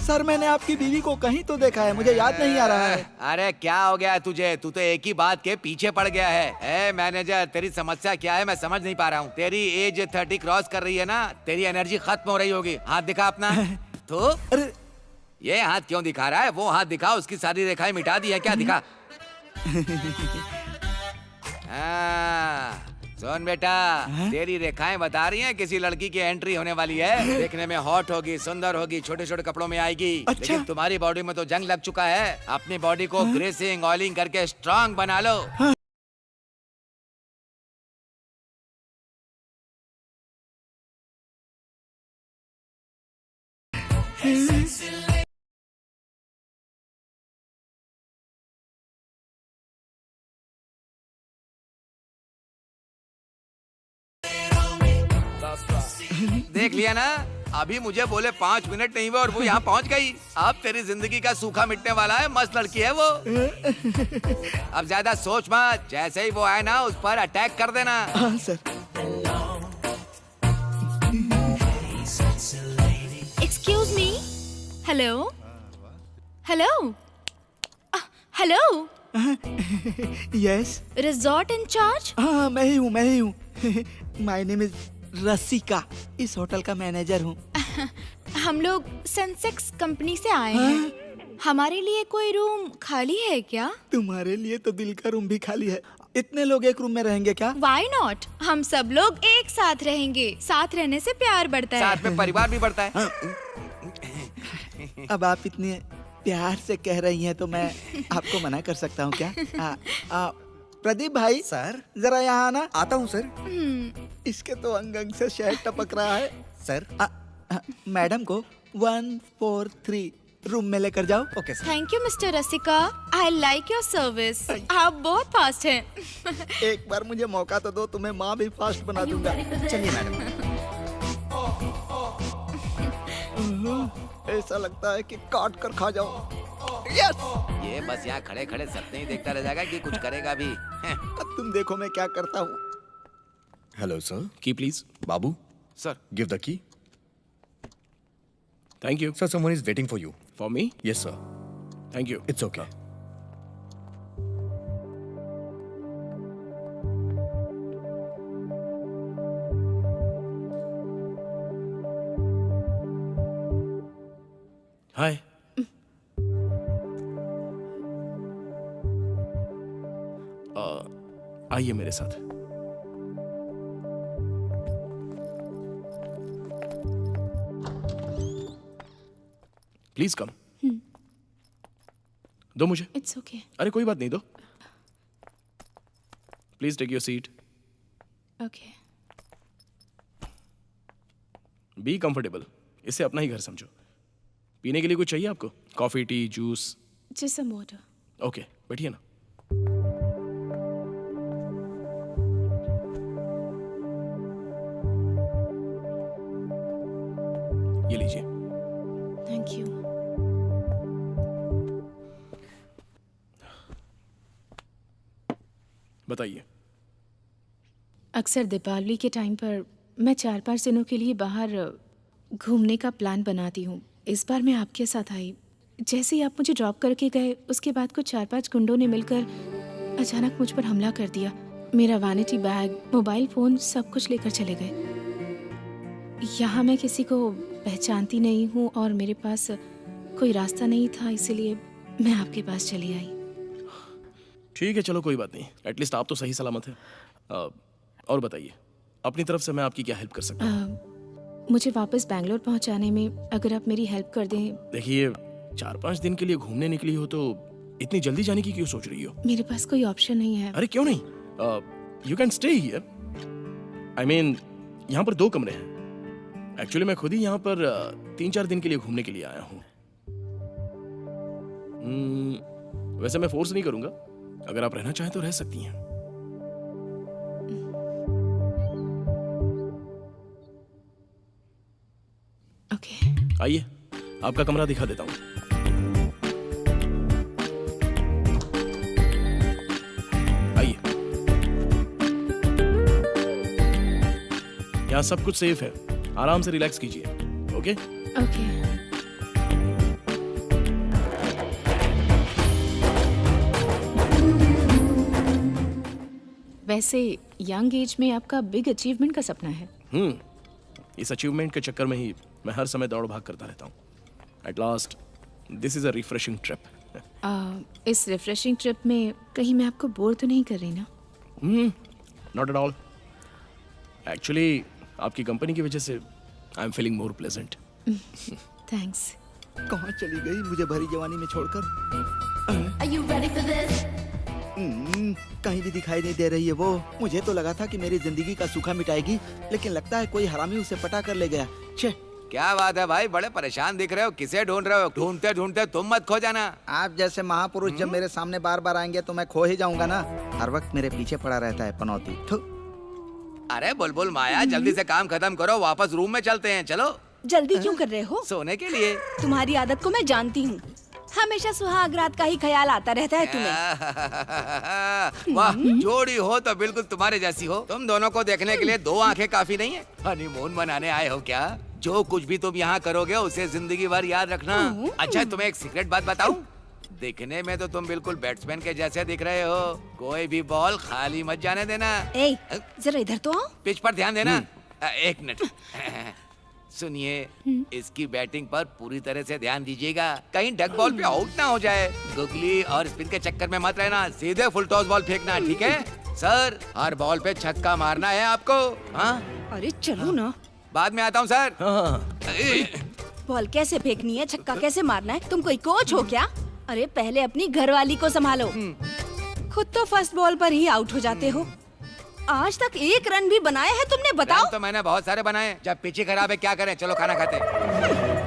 [SPEAKER 10] सर, मैंने आपकी बीवी को कहीं तो देखा है, मुझे याद नहीं आ रहा है।
[SPEAKER 11] अरे क्या हो गया है तुझे? तू तो एक ही बात के पीछे पड़ गया है। ए मैनेजर, तेरी समस्या क्या है मैं समझ नहीं पा रहा हूँ। तेरी एज 30 क्रॉस कर रही है ना, तेरी एनर्जी खत्म हो रही होगी। हाथ दिखा अपना। तो
[SPEAKER 10] अरे
[SPEAKER 11] ये हाथ क्यों दिखा रहा है? वो हाथ दिखा, उसकी सारी रेखाएं मिटा दी है क्या? दिखा। सुन बेटा, तेरी रेखाएं बता रही हैं किसी लड़की की एंट्री होने वाली है। देखने में हॉट होगी, सुंदर होगी, छोटे छोटे कपड़ों में आएगी।
[SPEAKER 10] अच्छा?
[SPEAKER 11] लेकिन तुम्हारी बॉडी में तो जंग लग चुका है। अपनी बॉडी को ग्रेसिंग, ऑयलिंग करके स्ट्रांग बना लो। देख लिया ना, अभी मुझे बोले 5 मिनट नहीं हुए और वो यहाँ पहुँच गई। अब तेरी जिंदगी का सूखा मिटने वाला है। मस्त लड़की है वो। अब ज्यादा सोच मत, जैसे ही वो आए ना उस पर अटैक कर देना।
[SPEAKER 10] हाँ sir.
[SPEAKER 4] Excuse me. Hello. Hello. Hello.
[SPEAKER 10] Yes.
[SPEAKER 4] Resort in charge?
[SPEAKER 10] हाँ, मैं ही हूँ। माय नेम इज रसिका, इस होटल का मैनेजर हूँ।
[SPEAKER 4] हम लोग सेंसेक्स कंपनी से आए हैं। हमारे लिए कोई रूम खाली है क्या?
[SPEAKER 10] तुम्हारे लिए तो दिल का रूम भी खाली है। इतने लोग एक रूम में रहेंगे क्या?
[SPEAKER 4] Why not? हम सब लोग एक साथ रहेंगे। साथ रहने से प्यार बढ़ता है।
[SPEAKER 11] साथ में परिवार भी बढ़ता है।
[SPEAKER 10] अब आप इतने प्यार से कह रही हैं तो मैं आपको मना कर सकता हूँ क्या? प्रदीप भाई
[SPEAKER 9] सर,
[SPEAKER 10] जरा यहाँ आना।
[SPEAKER 9] आता हूँ सर।
[SPEAKER 10] इसके तो अंग अंग से शहद टपक रहा है।
[SPEAKER 9] सर,
[SPEAKER 10] मैडम को 143 रूम में लेकर जाओ।
[SPEAKER 9] Okay sir.
[SPEAKER 4] Thank you mister Rasika. I like your service. आप बहुत फास्ट हैं।
[SPEAKER 10] एक बार मुझे मौका तो दो, तुम्हें माँ भी फास्ट बना दूंगा।
[SPEAKER 9] चलिए मैडम।
[SPEAKER 10] ऐसा लगता है कि काट कर खा जाओ। यस।
[SPEAKER 11] ये बस यहाँ खड़े खड़े सपने ही देखता रह जाएगा कि कुछ करेगा भी।
[SPEAKER 10] अब तुम देखो मैं क्या करता हूँ।
[SPEAKER 9] Hello sir.
[SPEAKER 3] Key please.
[SPEAKER 9] बाबू,
[SPEAKER 11] sir,
[SPEAKER 9] give the key.
[SPEAKER 3] Thank you.
[SPEAKER 9] Sir, someone is waiting for you.
[SPEAKER 3] For me?
[SPEAKER 9] Yes sir.
[SPEAKER 3] Thank you.
[SPEAKER 9] It's okay.
[SPEAKER 3] Hi. आइए मेरे साथ। Please come. दो मुझे।
[SPEAKER 4] It's okay.
[SPEAKER 3] अरे कोई बात नहीं, दो। Please take your seat.
[SPEAKER 4] Okay.
[SPEAKER 3] Be comfortable, इसे अपना ही घर समझो। पीने के लिए कुछ चाहिए आपको? Coffee, tea, juice?
[SPEAKER 4] Just some water.
[SPEAKER 3] Okay, बैठिए ना। ये लीजिए।
[SPEAKER 4] Thank you.
[SPEAKER 3] बताइए।
[SPEAKER 4] अक्सर दीपावली के टाइम पर मैं 4-5 दिनों के लिए बाहर घूमने का प्लान बनाती हूँ। इस बार मैं आपके साथ आई। जैसे ही आप मुझे ड्रॉप करके गए, उसके बाद कुछ 4-5 गुंडों ने मिलकर अचानक मुझ पर हमला कर दिया। मेरा वैनिटी बैग, मोबाइल फ़ोन सब कुछ लेकर चले गए। यहाँ मैं किसी को पहचानती नहीं हूँ और मेरे पास कोई रास्ता नहीं था, इसीलिए मैं आपके पास चली आई।
[SPEAKER 3] ठीक है, चलो कोई बात नहीं। एटलीस्ट आप तो सही सलामत हैं। और बताइए, अपनी तरफ से मैं आपकी क्या हेल्प कर सकता हूँ?
[SPEAKER 4] मुझे वापस बैंगलोर पहुँचाने में अगर आप मेरी हेल्प कर दें।
[SPEAKER 3] देखिए, 4-5 दिन के लिए घूमने निकली हो तो इतनी जल्दी जाने की क्यों सोच रही हो?
[SPEAKER 4] मेरे पास कोई ऑप्शन नहीं है।
[SPEAKER 3] अरे क्यों नहीं? You can stay here. I mean, यहाँ पर 2 कमरे हैं। एक्चुअली मैं खुद ही यहाँ पर 3-4 दिन के लिए घूमने के लिए आया हूँ। वैसे मैं फोर्स नहीं करूंगा, अगर आप रहना चाहें तो रह सकती हैं।
[SPEAKER 4] ओके।
[SPEAKER 3] आइए, आपका कमरा दिखा देता हूँ। आइए। यहाँ सब कुछ सेफ है, आराम से रिलैक्स कीजिए। ओके?
[SPEAKER 4] ओके। वैसे यंग एज में आपका बिग अचीवमेंट का सपना है।
[SPEAKER 3] इस अचीवमेंट के चक्कर में ही मैं हर समय दौड़ भाग करता रहता हूँ। At last this is a refreshing trip.
[SPEAKER 4] इस रिफ्रेशिंग ट्रिप में कहीं मैं आपको बोर तो नहीं कर रही ना?
[SPEAKER 3] Not at all. एक्चुअली आपकी कंपनी की वजह से I am feeling more pleasant.
[SPEAKER 4] Thanks.
[SPEAKER 10] कहाँ चली गई मुझे भरी जवानी में छोड़कर?
[SPEAKER 8] Are you ready for this?
[SPEAKER 10] कहीं भी दिखाई नहीं दे रही है वो। मुझे तो लगा था कि मेरी जिंदगी का सूखा मिटाएगी, लेकिन लगता है कोई हरामी उसे पटा कर ले गया। छे।
[SPEAKER 11] क्या बात है भाई, बड़े परेशान दिख रहे हो, किसे ढूंढ रहे हो? ढूंढते ढूंढते तुम मत खो जाना।
[SPEAKER 10] आप जैसे महापुरुष जब मेरे सामने बार बार आएंगे तो मैं खो ही जाऊंगा ना। हर वक्त मेरे पीछे पड़ा रहता है पनौती।
[SPEAKER 11] अरे बुलबुल माया, जल्दी से काम खत्म करो, वापस रूम में चलते हैं। चलो।
[SPEAKER 5] जल्दी क्यों कर रहे हो?
[SPEAKER 11] सोने के लिए।
[SPEAKER 5] तुम्हारी आदत को मैं जानती हूँ, हमेशा सुहाग रात का ही ख्याल आता रहता है तुम्हें।
[SPEAKER 11] वाह, जोड़ी हो तो बिल्कुल तुम्हारे जैसी हो। तुम दोनों को देखने के लिए 2 आंखें काफी नहीं है? हनीमून मनाने आए हो क्या? जो कुछ भी तुम यहाँ करोगे उसे जिंदगी भर याद रखना। अच्छा, तुम्हें एक सीक्रेट बात बताऊं? दिखने में तो तुम बिल्कुल बैट्समैन के जैसे दिख रहे हो। कोई भी बॉल खाली मत जाने देना।
[SPEAKER 5] ए, जरा इधर तो आओ।
[SPEAKER 11] पिच पर ध्यान देना। 1 मिनट। सुनिए, इसकी बैटिंग पर पूरी तरह से ध्यान दीजिएगा, कहीं डक बॉल पे आउट ना हो जाए। गुगली और स्पिन के चक्कर में मत रहना, सीधे फुल टॉस बॉल फेंकना, ठीक है? सर, हर बॉल पे छक्का मारना है आपको। हाँ?
[SPEAKER 5] अरे चलो ना।
[SPEAKER 11] बाद में आता हूँ सर।
[SPEAKER 5] बॉल कैसे फेंकनी है, छक्का कैसे मारना है? तुम कोई कोच हो क्या? अरे पहले अपनी घरवाली को संभालो। खुद तो फर्स्ट बॉल पर ही आउट हो जाते हो। आज तक 1 रन भी बनाए हैं तुमने, बताओ?
[SPEAKER 11] तो मैंने बहुत सारे बनाए। जब पिच ही खराब है क्या करें? चलो खाना खाते हैं।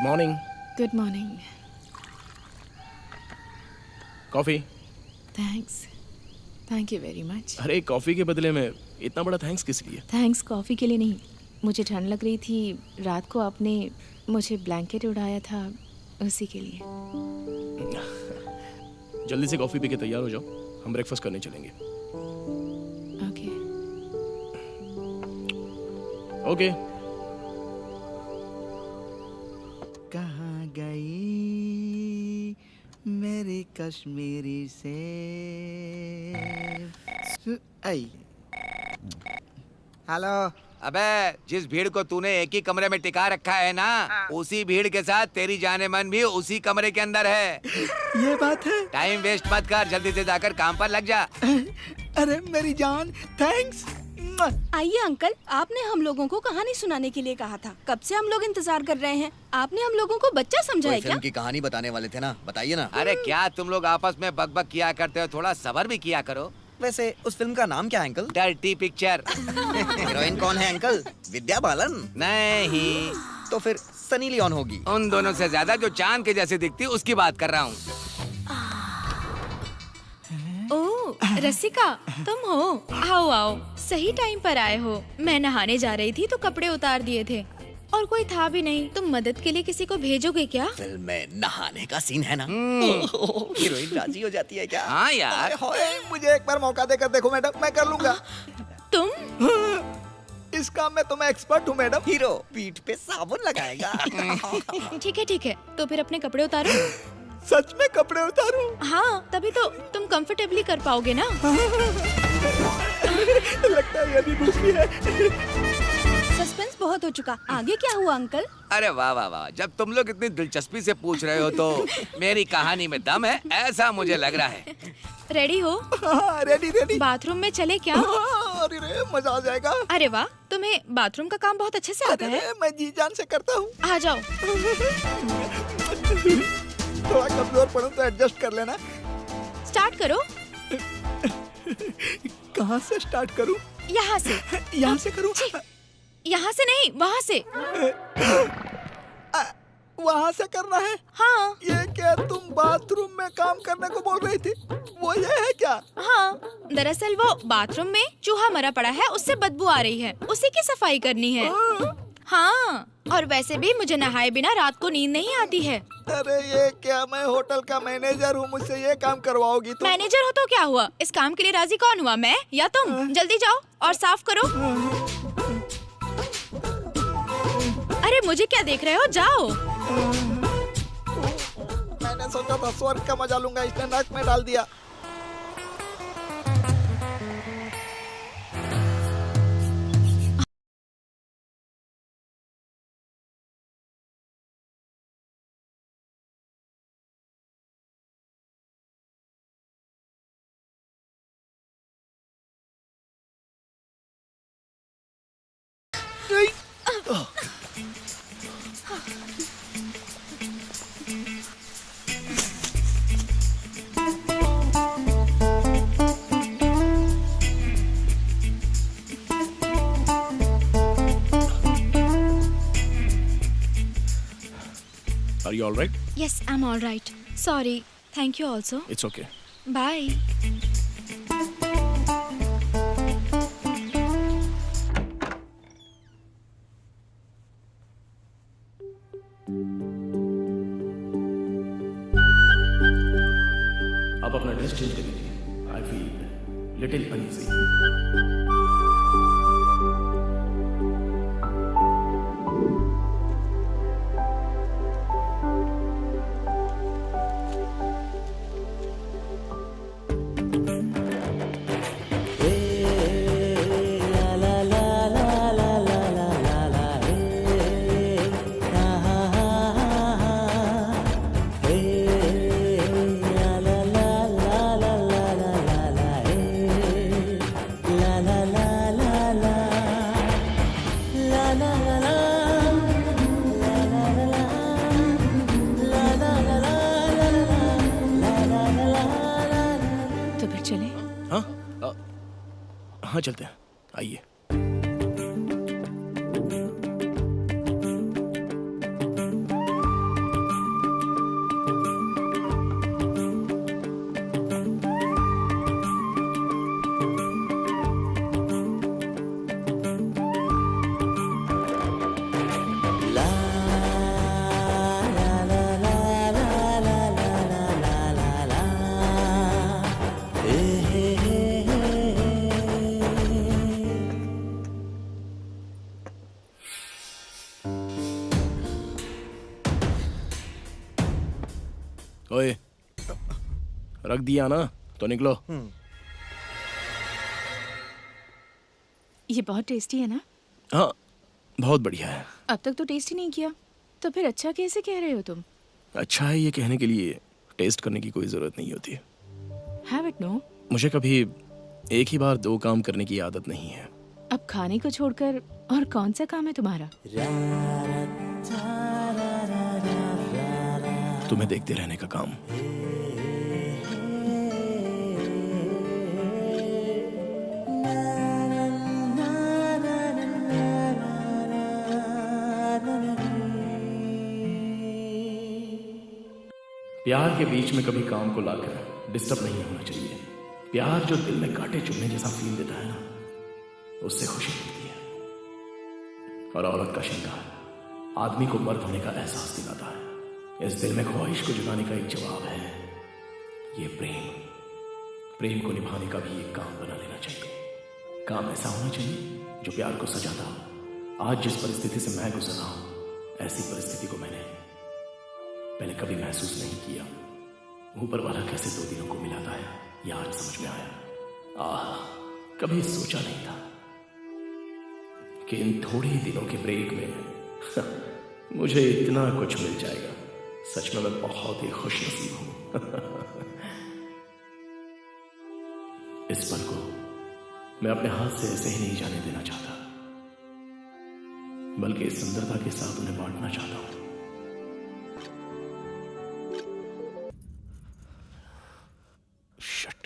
[SPEAKER 3] Good morning.
[SPEAKER 4] Good morning.
[SPEAKER 3] Coffee.
[SPEAKER 4] Thanks. Thank you very much.
[SPEAKER 3] अरे कॉफी के बदले में इतना बड़ा थैंक्स किस लिए?
[SPEAKER 4] थैंक्स कॉफ़ी के लिए नहीं, मुझे ठंड लग रही थी, रात को आपने मुझे ब्लैंकेट उड़ाया था, उसी के लिए।
[SPEAKER 3] जल्दी से कॉफी पी के तैयार हो जाओ, हम ब्रेकफास्ट करने चलेंगे।
[SPEAKER 4] ओके।
[SPEAKER 3] ओके।
[SPEAKER 10] कहाँ गई मेरी कश्मीरी से आई। हेलो।
[SPEAKER 11] अबे जिस भीड़ को तूने एक ही कमरे में टिका रखा है ना, उसी भीड़ के साथ तेरी जाने मन भी उसी कमरे के अंदर है।
[SPEAKER 10] ये बात है।
[SPEAKER 11] टाइम वेस्ट मत कर, जल्दी से जाकर काम पर लग जा।
[SPEAKER 10] अरे मेरी जान, थैंक्स।
[SPEAKER 5] आइए अंकल, आपने हम लोगों को कहानी सुनाने के लिए कहा था, कब से हम लोग इंतजार कर रहे हैं। आपने हम लोगों को बच्चा समझा है क्या?
[SPEAKER 9] फिल्म की कहानी बताने वाले थे ना, बताइए ना।
[SPEAKER 11] अरे क्या तुम लोग आपस में बकबक किया करते हो, थोड़ा सब्र भी किया करो।
[SPEAKER 9] वैसे उस फिल्म का नाम क्या है अंकल?
[SPEAKER 11] Dirty picture.
[SPEAKER 9] हीरोइन कौन है अंकल? विद्या बालन?
[SPEAKER 11] नहीं,
[SPEAKER 9] तो फिर सनी लियोन होगी।
[SPEAKER 11] उन दोनों से ज्यादा जो चांद के जैसे दिखती उसकी बात कर रहा हूँ।
[SPEAKER 4] ओह रसिका, तुम हो? आओ आओ, सही टाइम पर आए हो। मैं नहाने जा रही थी तो कपड़े उतार दिए थे और कोई था भी नहीं। तुम मदद के लिए किसी को भेजोगे क्या?
[SPEAKER 9] फिल्म में नहाने का सीन है ना, हीरोइन राजी हो जाती है क्या?
[SPEAKER 11] हाँ यार।
[SPEAKER 10] मुझे एक बार मौका देकर देखो मैडम, मैं कर लूंगा।
[SPEAKER 4] तुम?
[SPEAKER 10] इस काम में तो मैं एक्सपर्ट हूँ मैडम।
[SPEAKER 9] हीरो पीठ पे साबुन लगाएगा।
[SPEAKER 4] ठीक है, तो फिर अपने कपड़े उतारो।
[SPEAKER 10] सच में कपड़े उतारूं?
[SPEAKER 4] हाँ, तभी तो तुम कंफर्टेबली कर पाओगे ना।
[SPEAKER 10] लगता है ये भी मुश्किल है।
[SPEAKER 5] सस्पेंस बहुत हो चुका, आगे क्या हुआ अंकल?
[SPEAKER 11] अरे वाह वाह वाह, जब तुम लोग इतनी दिलचस्पी से पूछ रहे हो तो मेरी कहानी में दम है, ऐसा मुझे लग रहा है।
[SPEAKER 4] रेडी हो?
[SPEAKER 10] हाँ, रेडी।
[SPEAKER 4] बाथरूम में चले क्या?
[SPEAKER 10] अरे रे, मजा आ जाएगा।
[SPEAKER 4] अरे वाह, तुम्हें बाथरूम का काम बहुत अच्छे से आता है।
[SPEAKER 10] मैं जी जान से करता हूँ।
[SPEAKER 4] आ जाओ।
[SPEAKER 10] थोड़ा कमजोर पड़ूं तो एडजस्ट कर लेना।
[SPEAKER 4] स्टार्ट करो।
[SPEAKER 10] कहाँ से स्टार्ट करूं?
[SPEAKER 4] यहाँ से।
[SPEAKER 10] यहाँ से करूं?
[SPEAKER 4] यहाँ से नहीं, वहाँ से।
[SPEAKER 10] वहाँ से करना है?
[SPEAKER 4] हाँ।
[SPEAKER 10] ये क्या तुम बाथरूम में काम करने को बोल रही थी? वो ये है क्या?
[SPEAKER 4] हाँ, दरअसल वो बाथरूम में चूहा मरा पड़ा है, उससे बदबू आ रही है, उसी की सफाई करनी है। हाँ, और वैसे भी मुझे नहाए बिना रात को नींद नहीं आती है।
[SPEAKER 10] अरे ये क्या, मैं होटल का मैनेजर हूँ, मुझसे ये काम करवाओगी तुम?
[SPEAKER 4] मैनेजर हो तो क्या हुआ, इस काम के लिए राजी कौन हुआ, मैं या तुम? जल्दी जाओ और साफ करो। अरे मुझे क्या देख रहे हो, जाओ।
[SPEAKER 10] मैंने सोचा था स्वर्ग का मजा लूंगा, इसने नाक में डाल दिया।
[SPEAKER 3] Are you all right?
[SPEAKER 4] Yes, I'm all right. Sorry. Thank you also.
[SPEAKER 3] It's okay.
[SPEAKER 4] Bye.
[SPEAKER 3] आप अपना ड्रेस चेंज कर लीजिए। I feel little uneasy.
[SPEAKER 4] तो फिर चले?
[SPEAKER 3] हाँ चलते हैं, आइए। ओए, रख दिया ना तो निकलो।
[SPEAKER 4] ये बहुत टेस्टी है ना?
[SPEAKER 3] हाँ, बहुत बढ़िया है।
[SPEAKER 4] अब तक तो टेस्ट ही नहीं किया, तो फिर अच्छा कैसे कह रहे हो तुम?
[SPEAKER 3] अच्छा है ये कहने के लिए टेस्ट करने की कोई जरूरत नहीं होती।
[SPEAKER 4] Have it no.
[SPEAKER 3] मुझे कभी एक ही बार 2 काम करने की आदत नहीं है।
[SPEAKER 4] अब खाने को छोड़कर और कौन सा काम है तुम्हारा?
[SPEAKER 3] तुम्हें देखते रहने का काम। प्यार के बीच में कभी काम को लाकर डिस्टर्ब नहीं होना चाहिए। प्यार जो दिल में कांटे चुभने जैसा फील देता है ना, उससे खुशी मिलती है। और औरत का श्रृंगार आदमी को मर्द होने का एहसास दिलाता है। इस दिल में ख्वाहिश को जगाने का एक जवाब है ये प्रेम। प्रेम को निभाने का भी एक काम बना लेना चाहिए। काम ऐसा होना चाहिए जो प्यार को सजाता हो। आज जिस परिस्थिति से मैं गुजर रहा हूं, ऐसी परिस्थिति को मैंने पहले कभी महसूस नहीं किया। ऊपर वाला कैसे 2 दिनों को मिलाता है, यह आज समझ में आया। कभी सोचा नहीं था कि इन थोड़े दिनों के ब्रेक में मुझे इतना कुछ मिल जाएगा। सच में मैं बहुत ही खुशनसीब हूं। इस पल को मैं अपने हाथ से ऐसे ही नहीं जाने देना चाहता, बल्कि इस सुंदरता के साथ उन्हें बांटना चाहता हूं। Shut.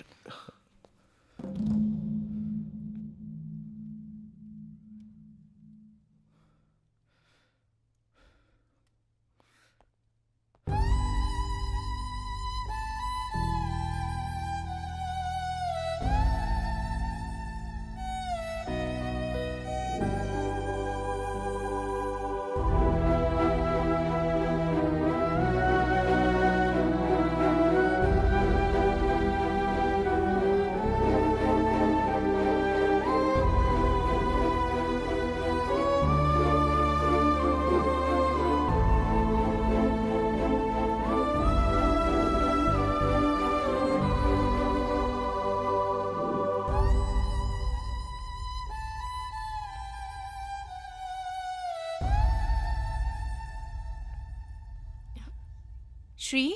[SPEAKER 4] Shri,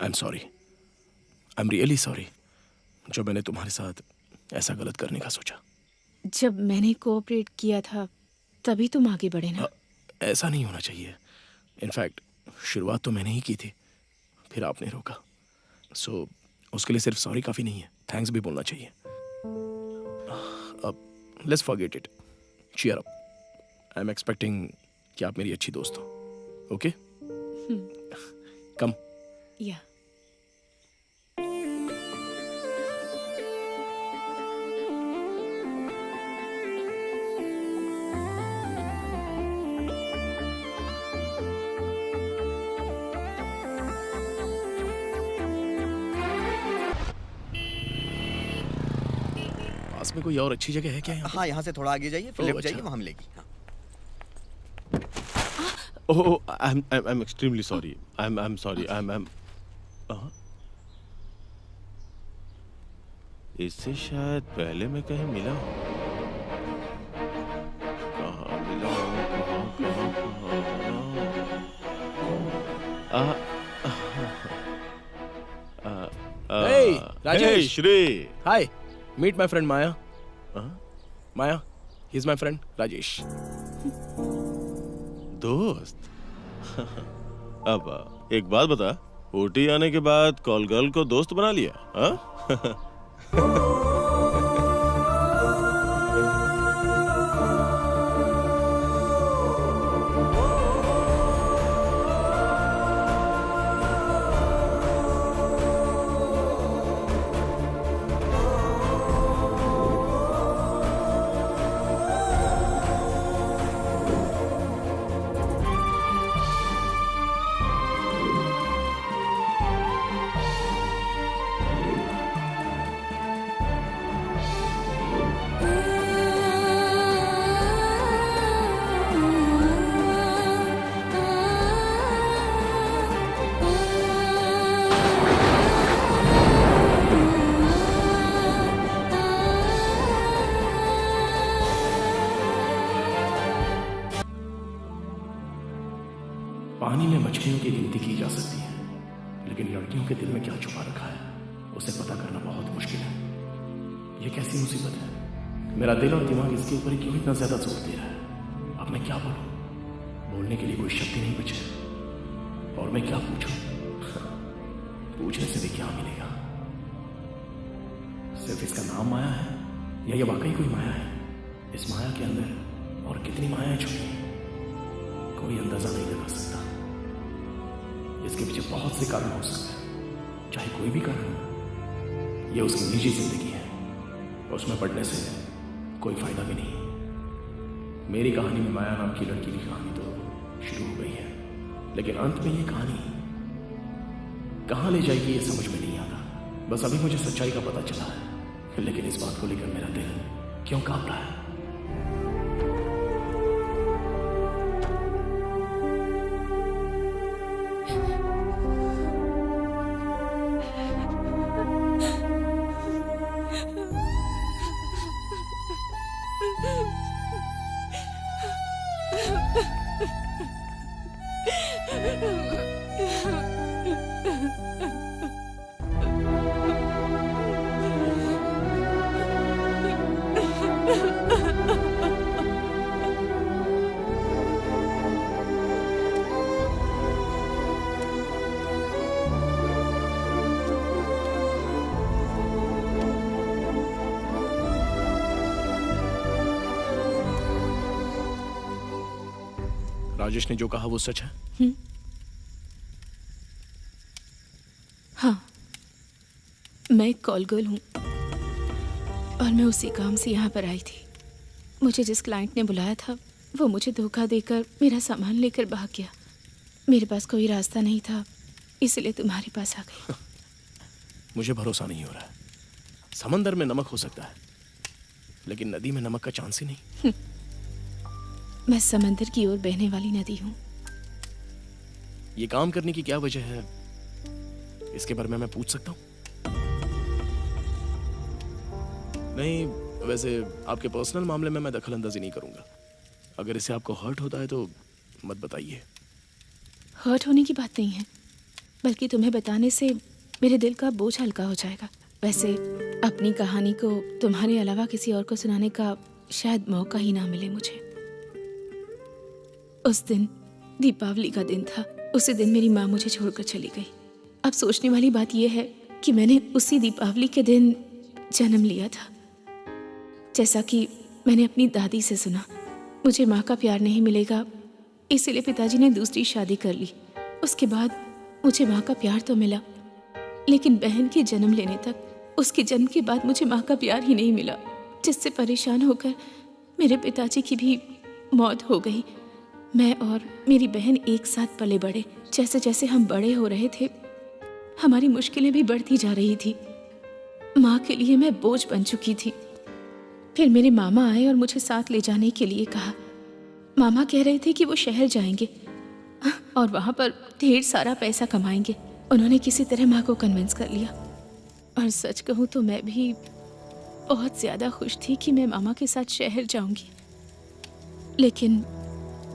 [SPEAKER 3] I am sorry. I am really sorry जो मैंने तुम्हारे साथ ऐसा गलत करने का सोचा।
[SPEAKER 4] जब मैंने कोऑपरेट किया था तभी तुम आगे बढ़े ना।
[SPEAKER 3] ऐसा नहीं होना चाहिए। इनफैक्ट शुरुआत तो मैंने ही की थी, फिर आपने रोका। सो उसके लिए सिर्फ सॉरी काफ़ी नहीं है, थैंक्स भी बोलना चाहिए। अब let's forget it, cheer up. I am expecting कि आप मेरी अच्छी दोस्त हो। Okay, come.
[SPEAKER 4] या
[SPEAKER 3] पास में कोई और अच्छी जगह है क्या यहाँ?
[SPEAKER 9] हाँ, यहाँ से थोड़ा आगे जाइए, फिर लेफ्ट
[SPEAKER 3] अच्छा।
[SPEAKER 9] जाइए, वहाँ मिलेगी। हाँ।
[SPEAKER 7] Oh, I'm extremely sorry. I'm sorry. इससे शायद पहले मैं कहीं मिला हूँ। कहाँ मिला हूँ?
[SPEAKER 3] Hey, Rajesh.
[SPEAKER 7] Hey, Shri.
[SPEAKER 3] Hi, meet my friend Maya. Maya, he is my friend Rajesh.
[SPEAKER 7] दोस्त। अब एक बात बता, ओटी आने के बाद कॉल गर्ल को दोस्त बना लिया? हाँ?
[SPEAKER 3] पानी में मछलियों की गिनती की जा सकती है, लेकिन लड़कियों के दिल में क्या छुपा रखा है उसे पता करना बहुत मुश्किल है। ये कैसी मुसीबत है? मेरा दिल और दिमाग इसके ऊपर क्यों इतना ज्यादा जोर दे रहा है? अब मैं क्या बोलूं? बोलने के लिए कोई शब्द ही नहीं बचे। और मैं क्या पूछूं? पूछने से भी क्या मिलेगा? सिर्फ इसका नाम माया है, या ये वाकई कोई माया है? इस माया के अंदर और कितनी मायाएं छुपी हैं, कोई अंदाजा नहीं लगा सकता। इसके पीछे बहुत से कारण हो सकते हैं, चाहे कोई भी कारण हो। यह उसकी निजी जिंदगी है, उसमें पढ़ने से कोई फायदा भी नहीं। मेरी कहानी में माया नाम की लड़की की कहानी तो शुरू हो गई है, लेकिन अंत में ये कहानी कहां ले जाएगी ये समझ में नहीं आता। बस अभी मुझे सच्चाई का पता चला है, लेकिन इस बात को लेकर मेरा दिल क्यों कांप रहा है? राजेश ने जो कहा वो सच है?
[SPEAKER 4] हाँ, मैं एक कॉल गर्ल हूँ और मैं उसी काम से यहाँ पर आई थी। मुझे जिस क्लाइंट ने बुलाया था वो मुझे धोखा देकर मेरा सामान लेकर भाग गया। मेरे पास कोई रास्ता नहीं था, इसलिए तुम्हारे पास आ गई।
[SPEAKER 3] मुझे भरोसा नहीं हो रहा है। समंदर में नमक हो सकता है, लेकिन नदी में नमक का चांस ही नहीं।
[SPEAKER 4] मैं समंदर की ओर बहने वाली नदी हूँ।
[SPEAKER 3] ये काम करने की क्या वजह है, इसके बारे में मैं पूछ सकता हूँ? नहीं, वैसे आपके पर्सनल मामले में मैं दखल अंदाजी नहीं करूंगा। अगर इससे आपको हर्ट होता है तो मत बताइए।
[SPEAKER 4] हर्ट होने की बात नहीं है, बल्कि तुम्हें बताने से मेरे दिल का बोझ हल्का हो जाएगा। वैसे अपनी कहानी को तुम्हारे अलावा किसी और को सुनाने का शायद मौका ही ना मिले मुझे। उस दिन दीपावली का दिन था। उसी दिन मेरी माँ मुझे छोड़कर चली गई। अब सोचने वाली बात यह है कि मैंने उसी दीपावली के दिन जन्म लिया था। जैसा कि मैंने अपनी दादी से सुना, मुझे माँ का प्यार नहीं मिलेगा, इसीलिए पिताजी ने दूसरी शादी कर ली। उसके बाद मुझे माँ का प्यार तो मिला, लेकिन बहन के जन्म लेने तक, उसके जन्म के बाद मुझे माँ का प्यार ही नहीं मिला, जिससे परेशान होकर मेरे पिताजी की भी मौत हो गई। मैं और मेरी बहन एक साथ पले बड़े। जैसे जैसे हम बड़े हो रहे थे, हमारी मुश्किलें भी बढ़ती जा रही थी। माँ के लिए मैं बोझ बन चुकी थी। फिर मेरे मामा आए और मुझे साथ ले जाने के लिए कहा। मामा कह रहे थे कि वो शहर जाएंगे और वहाँ पर ढेर सारा पैसा कमाएंगे। उन्होंने किसी तरह माँ को कन्विंस कर लिया। और सच कहूँ तो मैं भी बहुत ज़्यादा खुश थी कि मैं मामा के साथ शहर जाऊंगी। लेकिन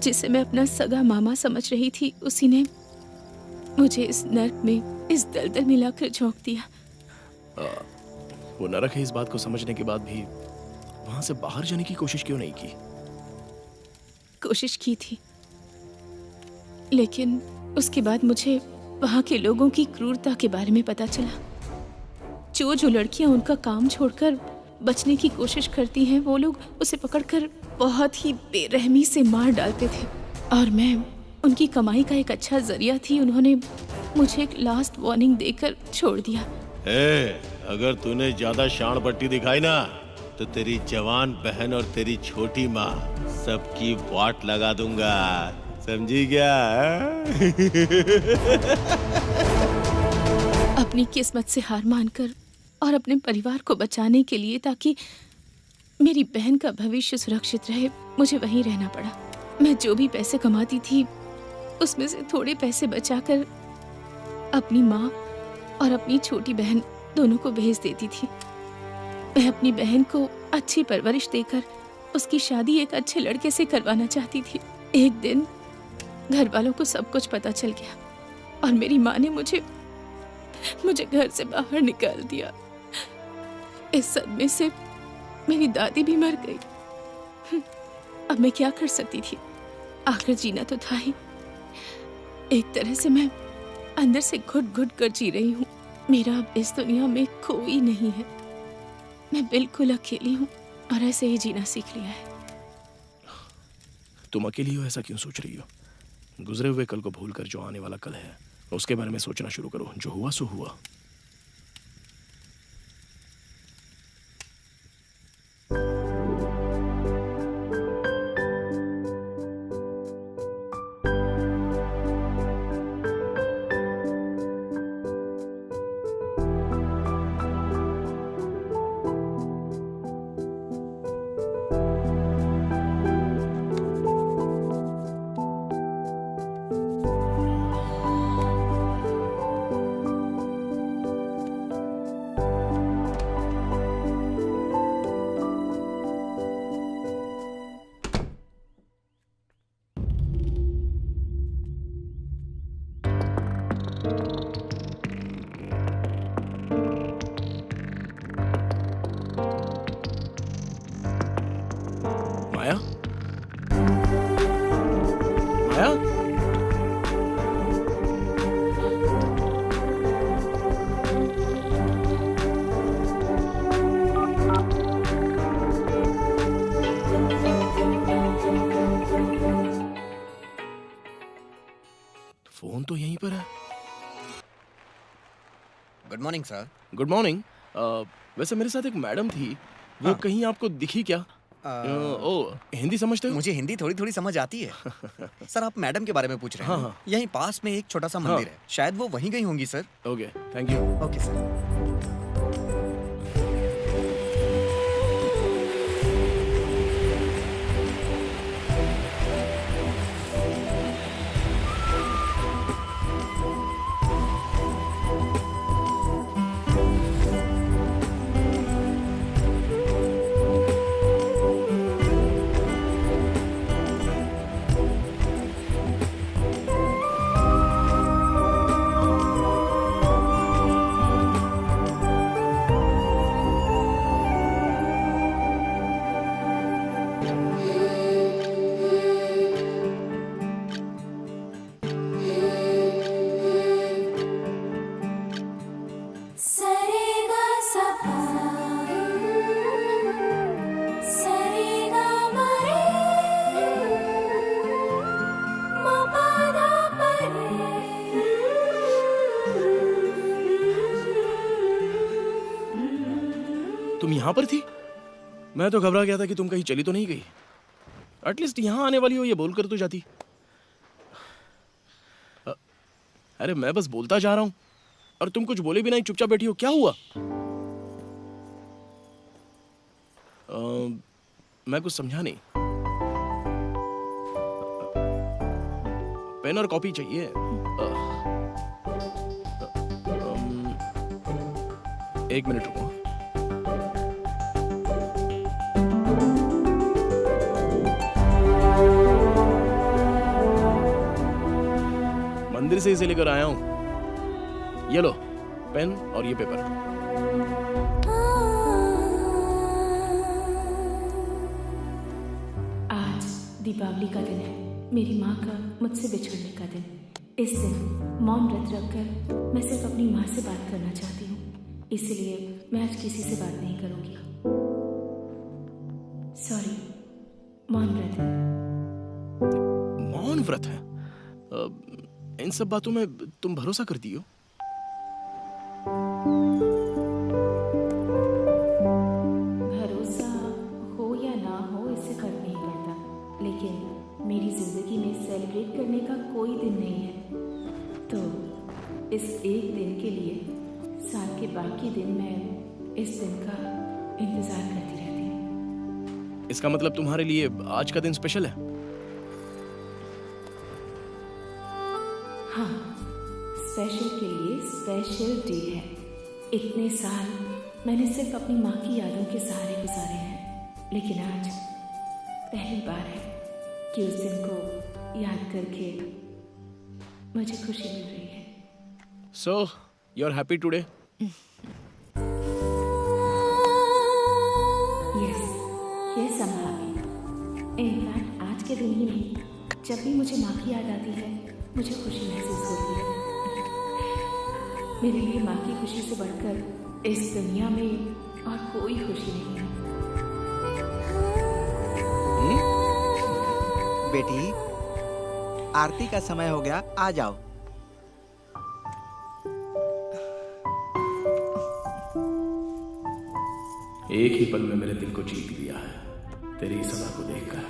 [SPEAKER 4] जिसे मैं अपना सगा मामा समझ रही थी, उसी ने मुझे इस नर्क में, इस दलदल में लाकर झोंक दिया।
[SPEAKER 3] वो नरक है, इस बात को समझने के बाद भी वहां से बाहर जाने की कोशिश क्यों नहीं की?
[SPEAKER 4] कोशिश की थी, लेकिन उसके बाद मुझे वहाँ के लोगों की क्रूरता के बारे में पता चला। जो लड़कियां उनका काम छोड़कर बचने की कोशिश करती हैं, वो लोग उसे पकड़कर बहुत ही बेरहमी से मार डालते थे, और मैं उनकी कमाई का एक अच्छा जरिया थी। उन्होंने मुझे एक लास्ट वार्निंग देकर छोड़ दिया।
[SPEAKER 7] अगर तूने ज्यादा शान पट्टी दिखाई ना, तो तेरी जवान बहन और तेरी छोटी माँ सबकी वाट लगा दूंगा, समझी क्या?
[SPEAKER 4] अपनी किस्मत से हार मानकर और अपने परिवार को बचाने के लिए, ताकि मेरी बहन का भविष्य सुरक्षित रहे, मुझे वहीं रहना पड़ा। मैं जो भी पैसे कमाती थी, उसमें से थोड़े पैसे बचाकर अपनी माँ और अपनी छोटी बहन दोनों को भेज देती थी। मैं अपनी बहन को अच्छी परवरिश देकर उसकी शादी एक अच्छे लड़के से करवाना चाहती थी। एक दिन घर वालों को सब कुछ पता चल गया और मेरी माँ ने मुझे घर से बाहर निकाल दिया। इस सदमे से मेरी दादी भी मर गई। अब मैं क्या कर सकती थी? आखिर जीना तो था ही। एक तरह से मैं अंदर से घुट घुट कर जी रही हूँ। मेरा अब इस दुनिया में कोई नहीं है। मैं बिल्कुल अकेली हूँ और ऐसे ही जीना सीख लिया है।
[SPEAKER 3] तुम अकेली हो, ऐसा क्यों सोच रही हो? गुजरे हुए कल को भूलकर जो आने वाला कल है, उसके बारे में सोचना शुरू करो। जो हुआ सो हुआ। माया? माया? फोन तो यहीं पर है।
[SPEAKER 9] Good morning sir.
[SPEAKER 3] Good morning. वैसे मेरे साथ एक मैडम थी, वो कहीं आपको दिखी क्या? ओ, हिंदी समझते हो?
[SPEAKER 9] मुझे हिंदी थोड़ी थोड़ी समझ आती है। सर आप मैडम के बारे में पूछ रहे हैं?
[SPEAKER 3] हाँ।
[SPEAKER 9] यहीं पास में एक छोटा सा मंदिर है, शायद वो वहीं गई होंगी sir.
[SPEAKER 3] Okay, thank you.
[SPEAKER 9] Okay sir.
[SPEAKER 3] तुम यहाँ पर थी? मैं तो घबरा गया था कि तुम कहीं चली तो नहीं गई। एटलीस्ट यहाँ आने वाली हो ये बोलकर तो जाती। अरे मैं बस बोलता जा रहा हूँ और तुम कुछ बोले भी नहीं, चुपचाप बैठी हो। क्या हुआ? मैं कुछ समझा नहीं। पेन और कॉपी चाहिए? एक मिनट रुको। मंदिर से इसे लेकर आया हूं। ये लो पेन और ये पेपर।
[SPEAKER 4] दीपावली का दिन है, मेरी माँ का मुझसे बिछड़ने का दिन। इस दिन मौन व्रत रखकर मैं सिर्फ अपनी माँ से बात करना चाहती हूँ, इसलिए मैं आज किसी से बात नहीं करूँगी। सॉरी, मौन व्रत है।
[SPEAKER 3] मौन व्रत है? इन सब बातों में तुम भरोसा करती हो?
[SPEAKER 4] भरोसा हो या ना हो इससे फर्क नहीं पड़ता, लेकिन मेरी जिंदगी में सेलिब्रेट करने का कोई दिन नहीं है, तो इस एक दिन के लिए साल के बाकी दिन मैं इस दिन का इंतजार करती रहती हूँ।
[SPEAKER 3] इसका मतलब तुम्हारे लिए आज का दिन स्पेशल है?
[SPEAKER 4] हाँ, स्पेशल के लिए स्पेशल डे है। इतने साल मैंने सिर्फ अपनी माँ की यादों के सहारे गुजारे हैं, लेकिन आज पहली बार है कि उस दिन को याद करके मुझे खुशी मिल रही है।
[SPEAKER 3] So, you're happy today?
[SPEAKER 4] Yes, I'm happy. In fact आज के दिन ही नहीं, जब भी मुझे माँ की याद आती है मुझे खुशी महसूस होती है। मेरे लिए माँ की खुशी से बढ़कर इस दुनिया में और कोई खुशी नहीं है।
[SPEAKER 10] बेटी, आरती का समय हो गया, आ जाओ।
[SPEAKER 3] एक ही पल में मेरे दिल को जीत लिया है। तेरी इस अदा को देखकर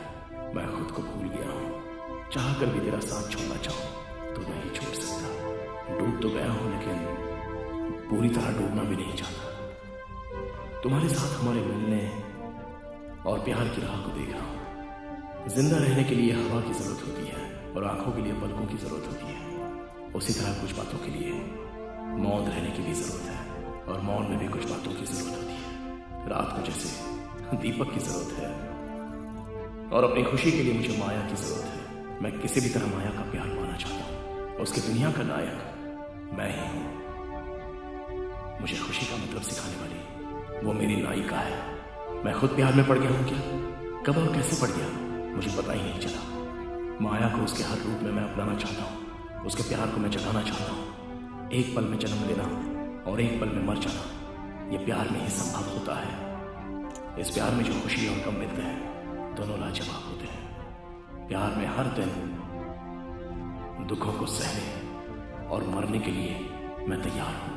[SPEAKER 3] मैं खुद को भूल गया हूँ। चाह कर भी तेरा साथ छोड़ना चाहूँ तो नहीं छोड़ सकता। डूब तो गया हूँ, लेकिन पूरी तरह डूबना भी नहीं चाहता। तुम्हारे साथ हमारे मिलने और प्यार की राह को देख रहा हूँ। जिंदा रहने के लिए हवा की जरूरत होती है और आंखों के लिए पलकों की जरूरत होती है। उसी तरह कुछ बातों के लिए मौन रहने की भी जरूरत है और मौन में भी कुछ बातों की जरूरत होती है। रात को जैसे दीपक की जरूरत है और अपनी खुशी के लिए मुझे माया की जरूरत है। मैं किसी भी तरह माया का प्यार पाना चाहता हूँ। उसकी दुनिया का नायक मैं ही हूँ। मुझे खुशी का मतलब सिखाने वाली वो मेरी नायिका है। मैं खुद प्यार में पड़ गया हूँ क्या? कब और कैसे पड़ गया मुझे पता ही नहीं चला। माया को उसके हर रूप में मैं अपनाना चाहता हूँ। उसके प्यार को मैं जगाना चाहता हूँ। एक पल में जन्म लेना और एक पल में मर जाना, ये प्यार में ही संभव होता है। इस प्यार में जो खुशी और गम मिलते हैं दोनों लाजवाब होते हैं। प्यार में हर दिन दुखों को सहने और मरने के लिए मैं तैयार हूँ।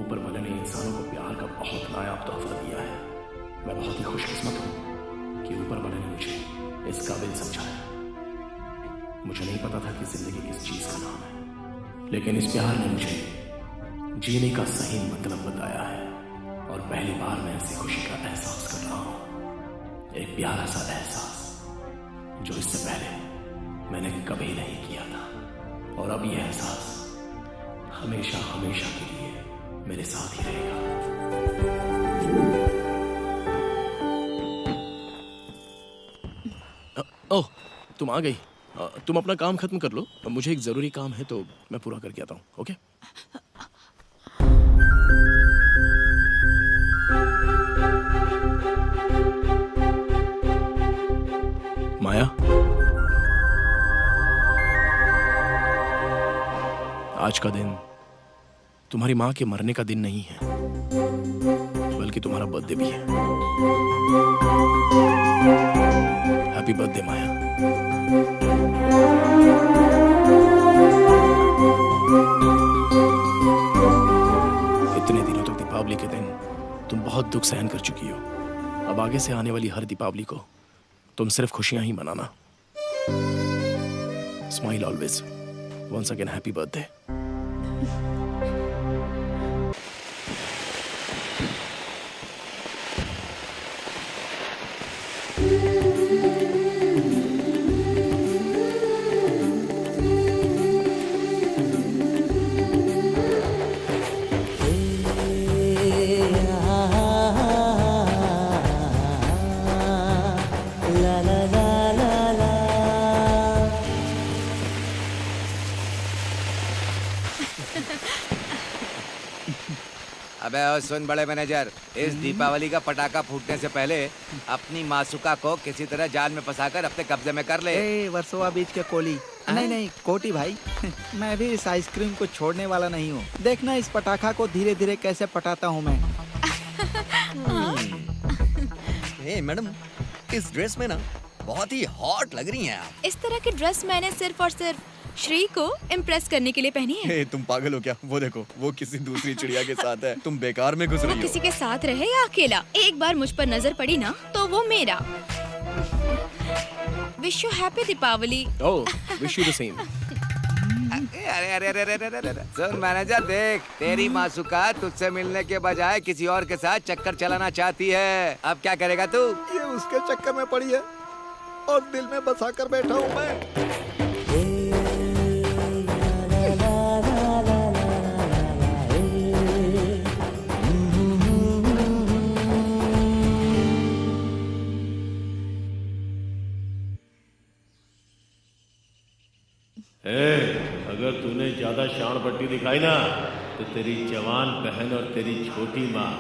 [SPEAKER 3] ऊपर वाले ने इंसानों को प्यार का बहुत नायाब तोहफा दिया है। मैं बहुत ही खुशकिस्मत हूँ कि ऊपर वाले ने मुझे इस काबिल समझा है। मुझे नहीं पता था कि जिंदगी किस चीज का नाम है, लेकिन इस प्यार ने मुझे जीने का सही मतलब बताया है और पहली बार मैं ऐसी खुशी का एहसास कर रहा हूँ। एक प्यारा सा एहसास जो इससे पहले मैंने कभी नहीं किया था। और अब यह एहसास हमेशा हमेशा के लिए मेरे साथ ही रहेगा। ओह, तुम आ गई। तुम अपना काम खत्म कर लो, मुझे एक जरूरी काम है तो मैं पूरा करके आता हूँ। ओके? माया, आज का दिन तुम्हारी माँ के मरने का दिन नहीं है, बल्कि तुम्हारा बर्थडे भी है। हैप्पी बर्थडे माया। इतने दिनों तक दीपावली के दिन तुम बहुत दुख सहन कर चुकी हो। अब आगे से आने वाली हर दीपावली को तुम सिर्फ खुशियां ही मनाना। Smile always. Once again happy birthday.
[SPEAKER 11] अबे ओ सुन बड़े मैनेजर, इस दीपावली का पटाखा फूटने से पहले अपनी मासूका को किसी तरह जाल में फंसाकर अपने कब्जे में कर ले।
[SPEAKER 10] ए वर्सोवा बीच के कोली। नहीं नहीं कोटी भाई, मैं भी इस आइसक्रीम को छोड़ने वाला नहीं हूँ। देखना इस पटाखा को धीरे धीरे कैसे पटाता हूँ मैं।
[SPEAKER 9] ए मैडम, इस ड्रेस में ना बहुत ही हॉट लग रही हैं आप।
[SPEAKER 5] इस तरह की ड्रेस मैंने सिर्फ और सिर्फ श्री को इम्प्रेस करने के लिए पहनी है।
[SPEAKER 9] ए, तुम पागल हो क्या? वो देखो, वो किसी दूसरी चिड़िया के साथ है। तुम बेकार में घुस
[SPEAKER 5] वो
[SPEAKER 9] रही हो।
[SPEAKER 5] किसी के साथ रहे या अकेला, एक बार मुझ पर नजर पड़ी ना तो वो मेरा। Wish you happy Deepawali.
[SPEAKER 3] Oh, wish you the same.
[SPEAKER 11] अरे अरे अरे अरे अरे अरे सुन मैनेजर, देख तेरी मासूका तुझसे मिलने के बजाय किसी और के साथ चक्कर चलाना चाहती है। अब क्या करेगा तू?
[SPEAKER 10] ये उसके चक्कर में पड़ी है और दिल में बसा कर बैठा हूँ मैं।
[SPEAKER 7] अगर तूने ज्यादा शान पट्टी दिखाई ना तो तेरी जवान बहन और तेरी छोटी माँ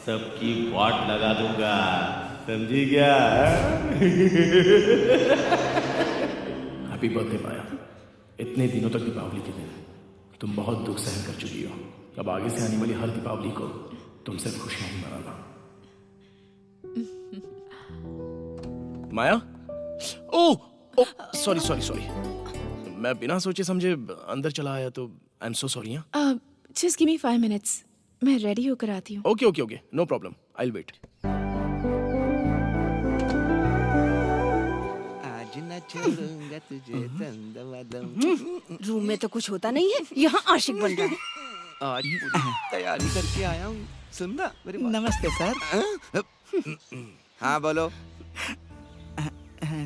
[SPEAKER 7] सबकी वाट लगा दूंगा, समझी क्या?
[SPEAKER 3] हैप्पी बर्थडे माया। इतने दिनों तक दीपावली के दिन तुम बहुत दुख सहन कर चुकी हो। अब आगे से आने वाली हर दीपावली को तुम सिर्फ खुशियां ही मनाना। Maya, oh sorry sorry sorry, मैं बिना सोचे समझे अंदर चला आया तो I am so sorry.
[SPEAKER 4] Just give me 5 minutes, मैं रेडी होकर आती हूँ।
[SPEAKER 3] Okay okay okay, no problem, I will wait.
[SPEAKER 11] आज न छोड़ूंगा तुझे दम।
[SPEAKER 5] रूम में तो कुछ होता नहीं है, यहाँ आशिक बन रहा है।
[SPEAKER 11] आज पूरी तैयारी करके आया हूँ। सुनना मेरी बात।
[SPEAKER 10] नमस्ते सर।
[SPEAKER 11] हाँ बोलो।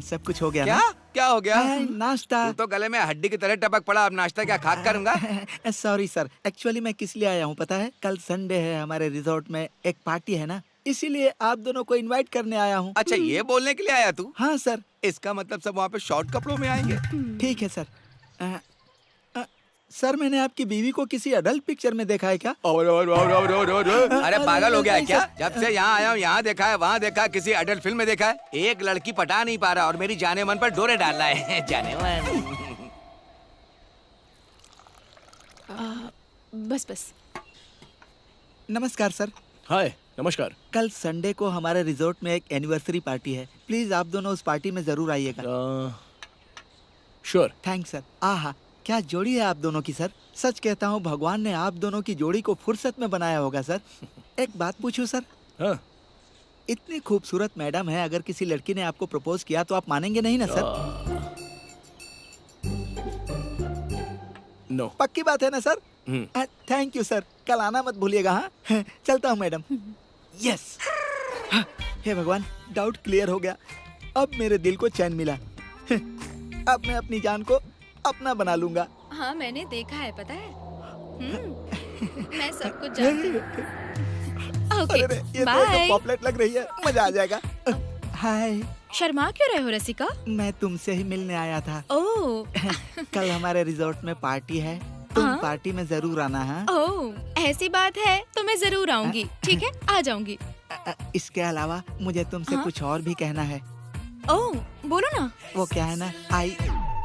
[SPEAKER 10] सब कुछ हो गया
[SPEAKER 11] क्या
[SPEAKER 10] ना?
[SPEAKER 11] क्या हो गया?
[SPEAKER 10] नाश्ता।
[SPEAKER 11] तू तो गले में हड्डी की तरह टपक पड़ा, अब नाश्ता क्या खाक करूंगा?
[SPEAKER 10] सॉरी सर, एक्चुअली मैं किस लिए आया हूँ पता है? कल संडे है, हमारे रिजॉर्ट में एक पार्टी है ना, इसीलिए आप दोनों को इनवाइट करने आया हूँ।
[SPEAKER 11] अच्छा ये बोलने के लिए आया तू?
[SPEAKER 10] हाँ सर।
[SPEAKER 11] इसका मतलब सब वहाँ पे शॉर्ट कपड़ों में आएंगे?
[SPEAKER 10] ठीक है सर। सर मैंने आपकी बीवी को किसी अडल्ट पिक्चर में देखा है क्या?
[SPEAKER 11] अरे पागल हो गया है क्या? जब से यहाँ आया हूँ यहाँ देखा है, वहाँ देखा, किसी अडल्ट फिल्म में देखा है। एक लड़की पटा नहीं पा रहा और मेरी जाने मन पर डोरे डाल रहा है। जाने मन।
[SPEAKER 4] बस बस।
[SPEAKER 10] नमस्कार सर।
[SPEAKER 3] हाय, नमस्कार।
[SPEAKER 10] कल संडे को हमारे रिजॉर्ट में एक एनिवर्सरी पार्टी है, प्लीज आप दोनों उस पार्टी में जरूर आइएगा।
[SPEAKER 3] श्योर।
[SPEAKER 10] Thanks sir. आहा क्या जोड़ी है आप दोनों की सर। सच कहता हूँ भगवान ने आप दोनों की जोड़ी को फुर्सत में बनाया होगा सर। एक बात पूछूं सर?
[SPEAKER 3] हाँ।
[SPEAKER 10] इतनी खूबसूरत मैडम है, अगर किसी लड़की ने आपको प्रपोज किया तो आप मानेंगे नहीं ना सर?
[SPEAKER 3] नो।
[SPEAKER 10] पक्की बात है ना सर? थैंक यू सर, कल आना मत भूलिएगा। हाँ चलता हूँ मैडम। यस। हे भगवान, डाउट क्लियर हो गया। अब मेरे दिल को चैन मिला। अब मैं अपनी जान को अपना बना लूंगा।
[SPEAKER 5] हाँ मैंने देखा है, पता है। मैं सब कुछ जानती हूँ।
[SPEAKER 10] अरे ये तो पॉपलेट लग रही है, मजा आ जाएगा। हाय।
[SPEAKER 5] शर्मा क्यों रहे हो रसिका?
[SPEAKER 10] मैं तुमसे ही मिलने आया था।
[SPEAKER 5] ओह।
[SPEAKER 10] कल हमारे रिजॉर्ट में पार्टी है, तुम पार्टी में जरूर आना है।
[SPEAKER 5] ओह ऐसी बात है तो मैं जरूर आऊंगी। ठीक है, आ जाऊंगी।
[SPEAKER 10] इसके अलावा मुझे तुमसे कुछ और भी कहना है।
[SPEAKER 5] ओह बोलो ना।
[SPEAKER 10] वो क्या है ना,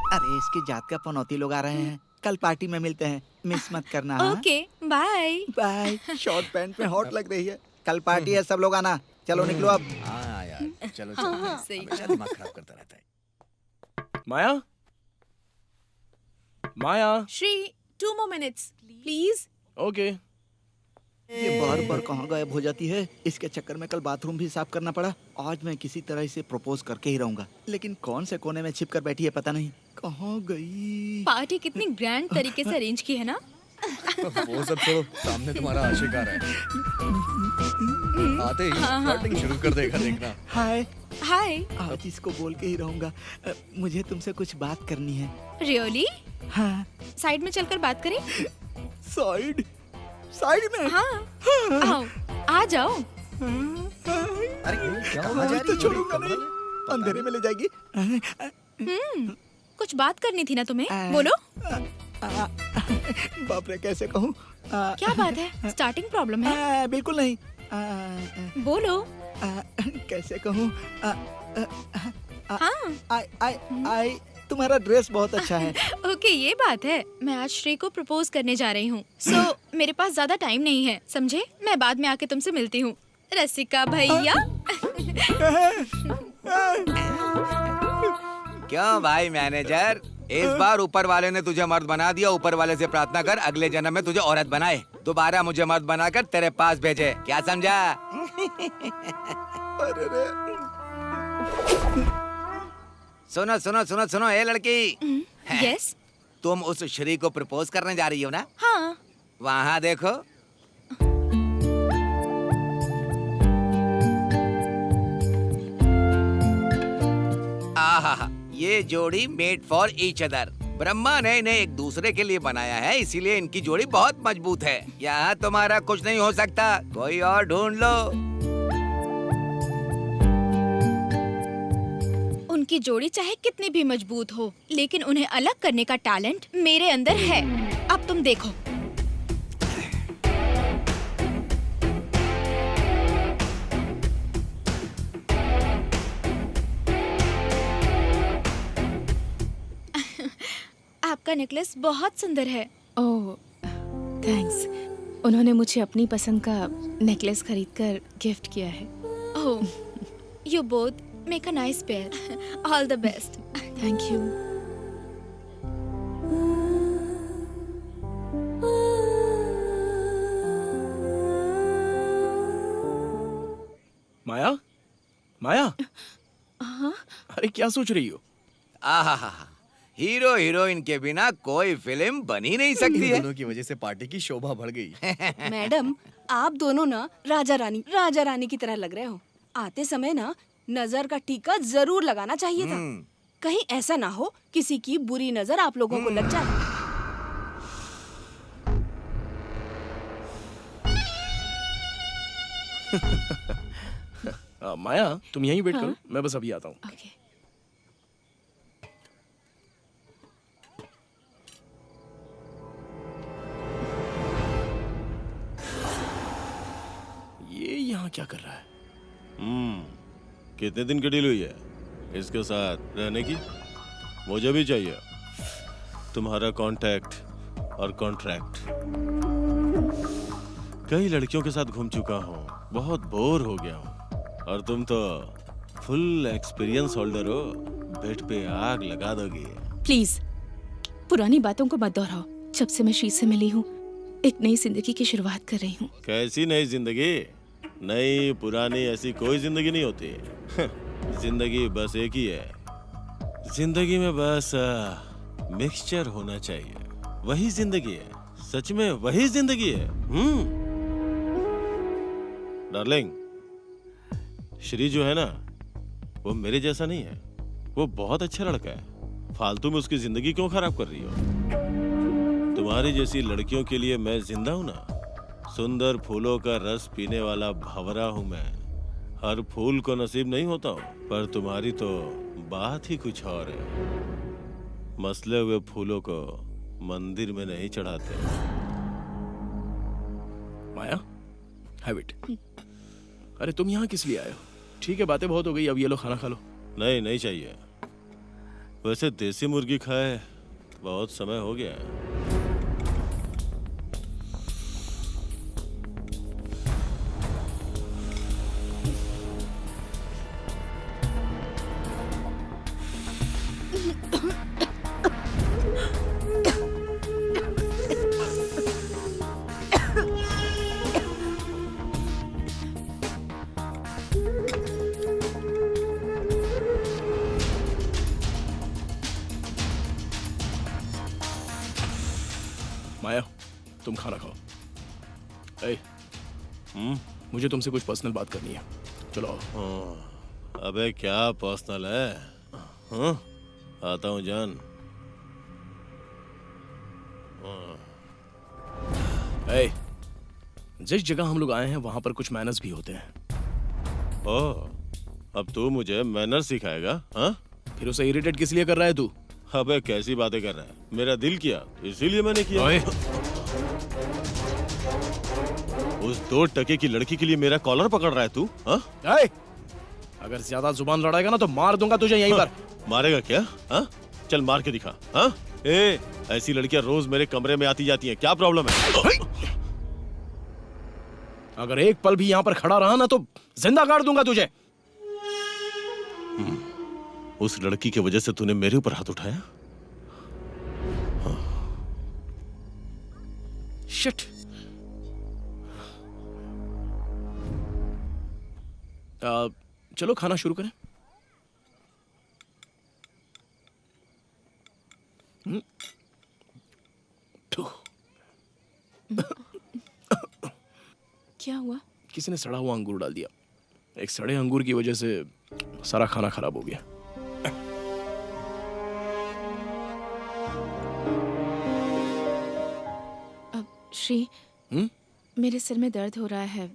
[SPEAKER 10] अरे इसकी जात का पनौती लोग आ रहे हैं, कल पार्टी में मिलते हैं, मिस मत करना।
[SPEAKER 5] Okay bye
[SPEAKER 10] bye. Short pant में हॉट लग रही है। कल पार्टी है, सब लोग आना। चलो निकलो अब।
[SPEAKER 9] हाँ यार, चलो
[SPEAKER 5] हाँ, सही।
[SPEAKER 9] हमेशा दिमाग खराब करता रहता है।
[SPEAKER 3] Maya, Maya.
[SPEAKER 4] Shri 2 more minutes please.
[SPEAKER 3] Okay.
[SPEAKER 10] ये बार बार कहाँ गायब हो जाती है, इसके चक्कर में कल बाथरूम भी साफ करना पड़ा। आज मैं किसी तरह इसे प्रपोज करके ही रहूंगा, लेकिन कौन से कोने में छिप कर बैठी है पता नहीं। कहाँ गई?
[SPEAKER 5] पार्टी कितनी ग्रैंड तरीके से अरेंज की है ना।
[SPEAKER 9] वो सब छोड़ो, सामने तुम्हारा आशिक आ रहा है। आते ही फ्लर्टिंग शुरू कर देगा, देखना।
[SPEAKER 10] हाय।
[SPEAKER 5] हाय।
[SPEAKER 10] आज इसको बोल के ही रहूंगा। मुझे तुमसे कुछ बात करनी है।
[SPEAKER 5] रियली?
[SPEAKER 10] हाँ।
[SPEAKER 5] साइड में चलकर बात करें?
[SPEAKER 10] साइड? साइड में?
[SPEAKER 5] हाँ। आओ, आ जाओ।
[SPEAKER 9] अरे क्या हो
[SPEAKER 10] तो छोड़ूंगा नहीं, अंधेरे में ले जाएगी।
[SPEAKER 5] कुछ बात करनी थी ना तुम्हें, बोलो।
[SPEAKER 10] बाप रे कैसे कहूँ,
[SPEAKER 4] क्या बात है? स्टार्टिंग प्रॉब्लम है?
[SPEAKER 10] बिल्कुल नहीं।
[SPEAKER 4] बोलो।
[SPEAKER 10] कैसे कहूँ?
[SPEAKER 4] हाँ।
[SPEAKER 10] आई तुम्हारा ड्रेस बहुत अच्छा है।
[SPEAKER 4] ओके, ये बात है। मैं आज श्री को प्रपोज करने जा रही हूँ। मेरे पास ज्यादा टाइम नहीं है, समझे? मैं बाद में आके तुमसे मिलती हूँ। रसिका भैया।
[SPEAKER 11] क्यों भाई मैनेजर, इस बार ऊपर वाले ने तुझे मर्द बना दिया। ऊपर वाले से प्रार्थना कर अगले जन्म में तुझे औरत बनाए, दोबारा मुझे मर्द बनाकर तेरे पास भेजे। क्या समझा? सुनो सुनो सुनो सुनो, ए लड़की।
[SPEAKER 4] यस।
[SPEAKER 11] तुम उस श्री को प्रपोज करने जा रही हो ना?
[SPEAKER 4] हाँ।
[SPEAKER 11] वहाँ देखो। आहा, ये जोड़ी made for each other. Brahma ने इन्हें एक दूसरे के लिए बनाया है, इसीलिए इनकी जोड़ी बहुत मजबूत है। यहाँ तुम्हारा कुछ नहीं हो सकता, कोई और ढूंढ लो।
[SPEAKER 4] उनकी जोड़ी चाहे कितनी भी मजबूत हो, लेकिन उन्हें अलग करने का टैलेंट मेरे अंदर है। अब तुम देखो। आपका नेकलेस बहुत सुंदर है। ओह, थैंक्स। उन्होंने मुझे अपनी पसंद का नेकलेस खरीदकर गिफ्ट किया है। Oh, you both make a nice pair. All the best. Thank you.
[SPEAKER 3] Maya, Maya.
[SPEAKER 4] हाँ?
[SPEAKER 3] अरे क्या सोच रही हो?
[SPEAKER 11] आहा, हीरो हीरोइन के बिना कोई फिल्म बन ही नहीं सकती है।
[SPEAKER 9] दोनों की वजह से पार्टी की शोभा बढ़ गई।
[SPEAKER 5] मैडम, आप दोनों ना राजा रानी की तरह लग रहे हो। आते समय ना नजर का टीका जरूर लगाना चाहिए था। कहीं ऐसा ना हो किसी की बुरी नजर आप लोगों को लग जाए।
[SPEAKER 3] माया, तुम यहीं वेट करो, मैं बस अभी आता हूँ।
[SPEAKER 4] ओके।
[SPEAKER 3] ये यहाँ क्या कर रहा है?
[SPEAKER 7] कितने दिन की डील हुई है इसके साथ रहने की? मुझे भी चाहिए तुम्हारा कांटेक्ट और कॉन्ट्रैक्ट। कई लड़कियों के साथ घूम चुका हूँ, बहुत बोर हो गया हूँ, और तुम तो फुल एक्सपीरियंस होल्डर हो, बेड पे आग लगा दोगी।
[SPEAKER 4] प्लीज पुरानी बातों को मत दोहराओ। जब से मैं श्री से मिली हूँ, एक नई जिंदगी की शुरुआत कर रही हूँ।
[SPEAKER 7] कैसी नई जिंदगी? नई पुरानी ऐसी कोई जिंदगी नहीं होती। जिंदगी बस एक ही है। जिंदगी में बस मिक्सचर होना चाहिए, वही जिंदगी है। सच में वही जिंदगी है। डार्लिंग, श्री जो है ना, वो मेरे जैसा नहीं है। वो बहुत अच्छा लड़का है। फालतू में उसकी जिंदगी क्यों खराब कर रही हो? तुम्हारी जैसी लड़कियों के लिए मैं जिंदा हूं ना। सुंदर फूलों का रस पीने वाला भंवरा हूं मैं। हर फूल को नसीब नहीं होता हूं, पर तुम्हारी तो बात ही कुछ और है। मसले हुए फूलों को मंदिर में नहीं चढ़ाते।
[SPEAKER 3] माया, हैव इट। अरे तुम यहाँ किस लिए आए हो? ठीक है, बातें बहुत हो गई, अब ये लो खाना खा लो।
[SPEAKER 7] नहीं, नहीं चाहिए। वैसे देसी मुर्गी खाए बहुत समय हो गया है।
[SPEAKER 3] माया, तुम खाना खाओ। ए, मुझे तुमसे कुछ पर्सनल बात करनी है, चलो आओ।
[SPEAKER 7] अबे क्या पर्सनल है? हाँ? आता हूँ जान।
[SPEAKER 3] ए, जिस जगह हम लोग आए हैं वहां पर कुछ मैनर्स भी होते हैं।
[SPEAKER 7] ओह, अब तू मुझे मैनर सिखाएगा? हाँ?
[SPEAKER 3] फिर उसे इरिटेट किस लिए कर रहा है तू?
[SPEAKER 7] अबे कैसी बातें कर रहा है? मेरा दिल किया, इसीलिए मैंने किया। उस 2 टके की लड़की के लिए मेरा कॉलर पकड़ रहा है तू? हाँ?
[SPEAKER 3] अगर ज्यादा जुबान लड़ाएगा ना तो मार दूंगा तुझे यहीं पर।
[SPEAKER 7] मारेगा क्या? हाँ? चल मार के दिखा। हाँ? ऐसी लड़कियां रोज मेरे कमरे में आती जाती हैं, क्या प्रॉब्लम है?
[SPEAKER 3] अगर एक पल भी यहाँ पर खड़ा रहा ना तो जिंदा गाड़ दूंगा तुझे।
[SPEAKER 7] उस लड़की की वजह से तूने मेरे ऊपर हाथ उठाया?
[SPEAKER 3] शिट। चलो खाना शुरू करें।
[SPEAKER 4] क्या हुआ?
[SPEAKER 3] किसी ने सड़ा हुआ अंगूर डाल दिया। एक सड़े अंगूर की वजह से सारा खाना खराब हो गया।
[SPEAKER 4] अब श्री, मेरे सिर में दर्द हो रहा है,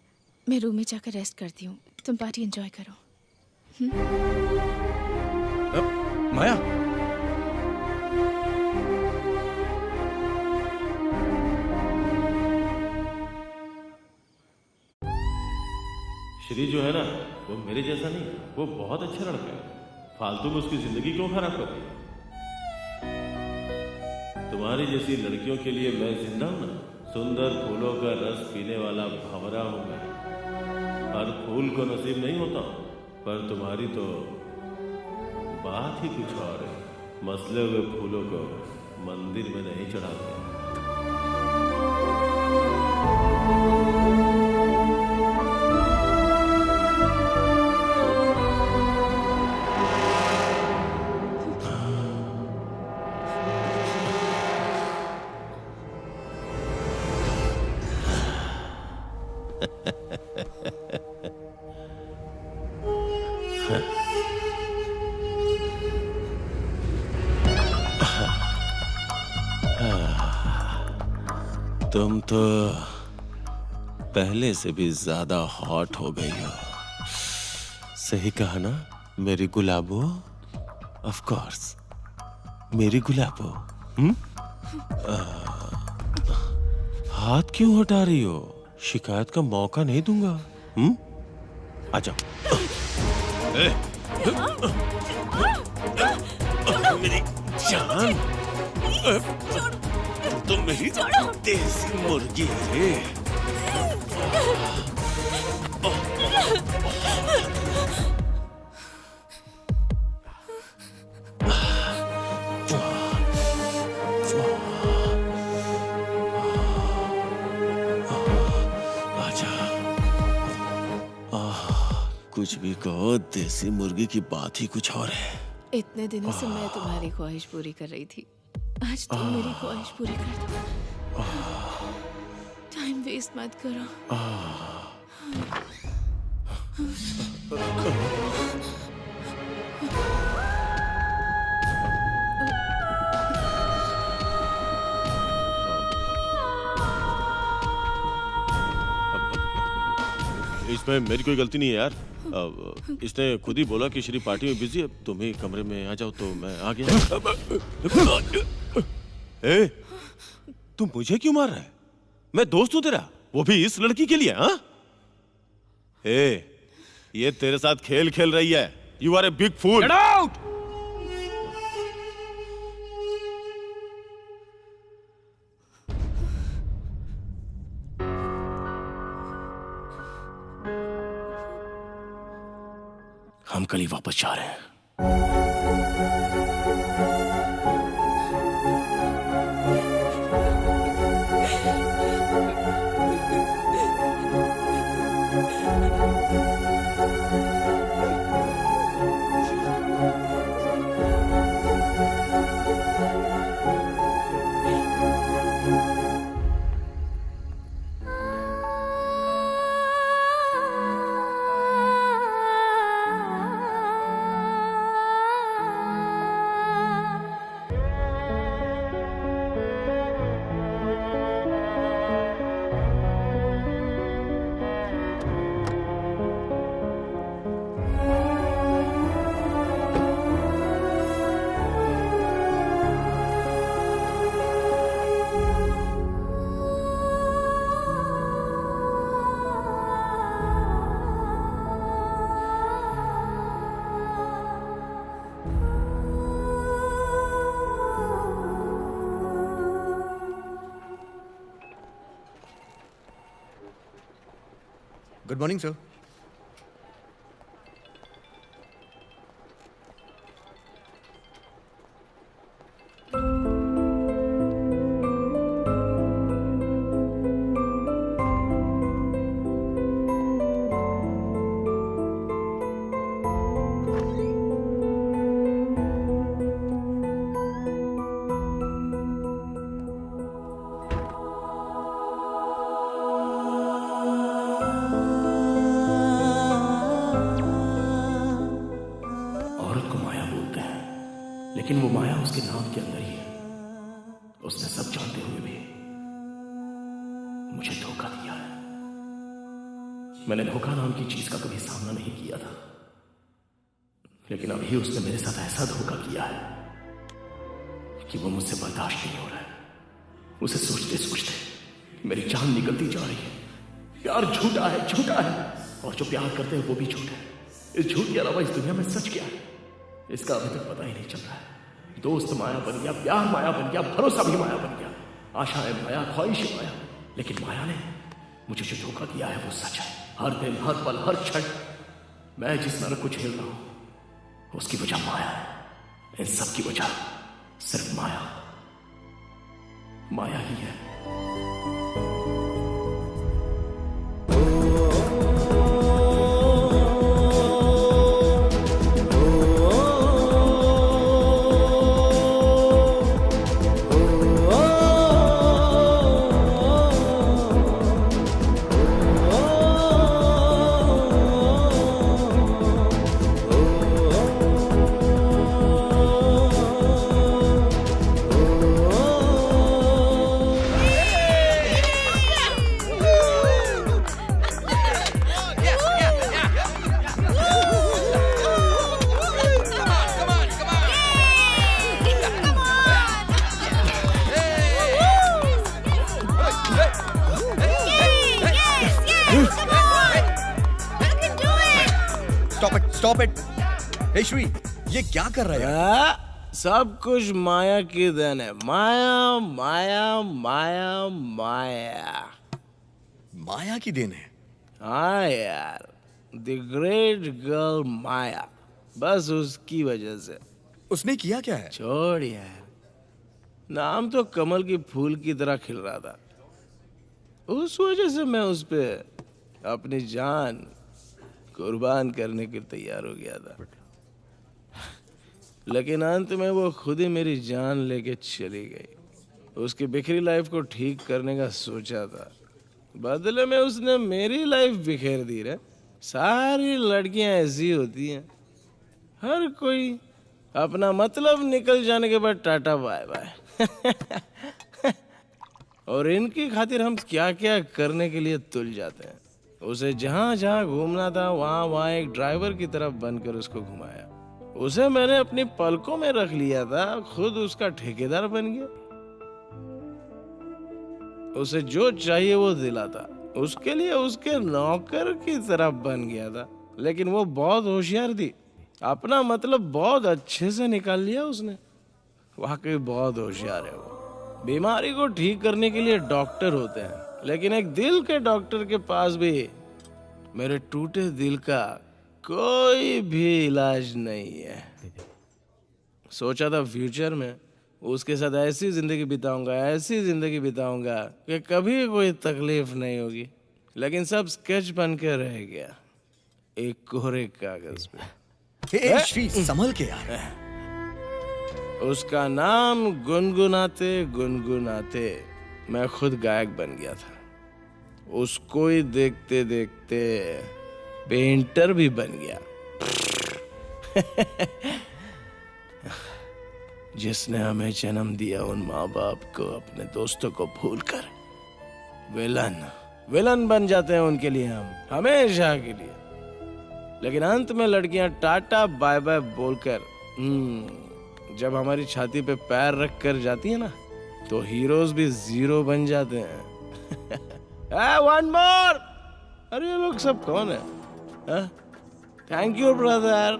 [SPEAKER 4] मैं रूम में जाकर रेस्ट करती हूँ, तुम पार्टी एंजॉय करो।
[SPEAKER 3] माया,
[SPEAKER 7] श्री जो है ना, वो मेरे जैसा नहीं, वो बहुत अच्छा लड़का है। फालतू में उसकी जिंदगी क्यों खराब कर रही? तुम्हारी जैसी लड़कियों के लिए मैं जिंदा हूं ना। सुंदर फूलों का रस पीने वाला भंवरा हूं मैं। हर फूल को नसीब नहीं होता, पर तुम्हारी तो बात ही कुछ और है। मसले हुए फूलों को मंदिर में नहीं चढ़ाते। तुम तो पहले से भी ज्यादा हॉट हो गई हो। सही कहा ना मेरी गुलाबो? ऑफ कोर्स मेरी गुलाबो। हाथ क्यों हटा रही हो? शिकायत का मौका नहीं दूंगा। आ जाओ। मेरी जान, तुम मेरी देसी मुर्गी है। कुछ भी कहो, देसी मुर्गी की बात ही कुछ और है।
[SPEAKER 4] इतने दिनों से मैं तुम्हारी ख्वाहिश पूरी कर रही थी, आज तुम मेरी ख्वाहिश पूरी कर दो। टाइम वेस्ट मत करो।
[SPEAKER 7] इसमें मेरी कोई गलती नहीं है यार। इसने खुद ही बोला कि श्री पार्टी में बिजी है, तुम ही कमरे में आ जाओ तो मैं आ गया। ए, तू मुझे क्यों मार रहा है? मैं दोस्त हूं तेरा, वो भी इस लड़की के लिए। हाँ? ये तेरे साथ खेल खेल रही है। You are a big fool.
[SPEAKER 3] Get out! हम कल ही वापस जा रहे हैं।
[SPEAKER 9] Good morning sir.
[SPEAKER 3] औरत को माया बोलते हैं, लेकिन वो माया उसके नाम के अंदर ही है। उसने सब जानते हुए भी मुझे धोखा दिया है। मैंने धोखा नाम की चीज का कभी सामना नहीं किया था, लेकिन अभी उसने मेरे साथ ऐसा धोखा किया है कि वो मुझसे बर्दाश्त नहीं हो रहा है। उसे सोचते सोचते मेरी जान निकलती जा रही है। प्यार झूठा है, झूठा है, और जो प्यार करते हैं वो भी झूठा है। इस झूठ के अलावा इस दुनिया में सच क्या है, इसका अभी तक पता ही नहीं चल रहा है। दोस्त माया बन गया, प्यार माया बन गया, भरोसा भी माया बन गया, आशाएं माया, ख्वाहिशें माया। लेकिन माया ने मुझे जो धोखा दिया है वो सच है। हर दिन, हर पल, हर क्षण मैं जिस नरक को झेल रहा हूं उसकी वजह माया है। इन सब की वजह सिर्फ माया, माया ही है।
[SPEAKER 9] Stop it. हे श्री, ये क्या कर रहा है यार?
[SPEAKER 7] सब कुछ माया की देन है। माया माया माया माया।
[SPEAKER 9] माया की देन है?
[SPEAKER 7] हाँ यार, द ग्रेट गर्ल माया, बस उसकी वजह से।
[SPEAKER 9] उसने किया क्या है?
[SPEAKER 7] छोड़ यार, नाम तो कमल की फूल की तरह खिल रहा था। उस वजह से मैं उस पे अपनी जान कुर्बान करने के लिए तैयार हो गया था, लेकिन अंत में वो खुद ही मेरी जान लेके चली गई। उसकी बिखरी लाइफ को ठीक करने का सोचा था, बदले में उसने मेरी लाइफ बिखेर दी रे। सारी लड़कियां ऐसी होती हैं, हर कोई अपना मतलब निकल जाने के बाद टाटा बाय बाय। और इनकी खातिर हम क्या क्या करने के लिए तुल जाते हैं। उसे जहां जहां घूमना था वहां वहां एक ड्राइवर की तरफ बनकर उसको घुमाया। उसे मैंने अपनी पलकों में रख लिया था, खुद उसका ठेकेदार बन गया। उसे जो चाहिए वो दिलाता, उसके लिए उसके नौकर की तरह बन गया था। लेकिन वो बहुत होशियार थी, अपना मतलब बहुत अच्छे से निकाल लिया उसने। वाकई बहुत होशियार है वो। बीमारी को ठीक करने के लिए डॉक्टर होते हैं, लेकिन एक दिल के डॉक्टर के पास भी मेरे टूटे दिल का कोई भी इलाज नहीं है। सोचा था फ्यूचर में उसके साथ ऐसी जिंदगी बिताऊंगा, ऐसी जिंदगी बिताऊंगा कि कभी कोई तकलीफ नहीं होगी, लेकिन सब स्केच बन के रह गया एक कोरे कागज पे।
[SPEAKER 9] श्री, संभल के यार।
[SPEAKER 7] उसका नाम गुनगुनाते गुनगुनाते मैं खुद गायक बन गया था। उसको ही देखते देखते पेंटर भी बन गया। जिसने हमें जन्म दिया उन माँ बाप को अपने दोस्तों को भूलकर विलन बन जाते हैं उनके लिए हम, हमेशा के लिए। लेकिन अंत में लड़कियां टाटा बाय बाय बोलकर जब हमारी छाती पे पैर रख कर जाती है ना, तो हीरोज भी जीरो बन जाते हैं। One more. अरे ये लोग सब कौन है? Thank you brother.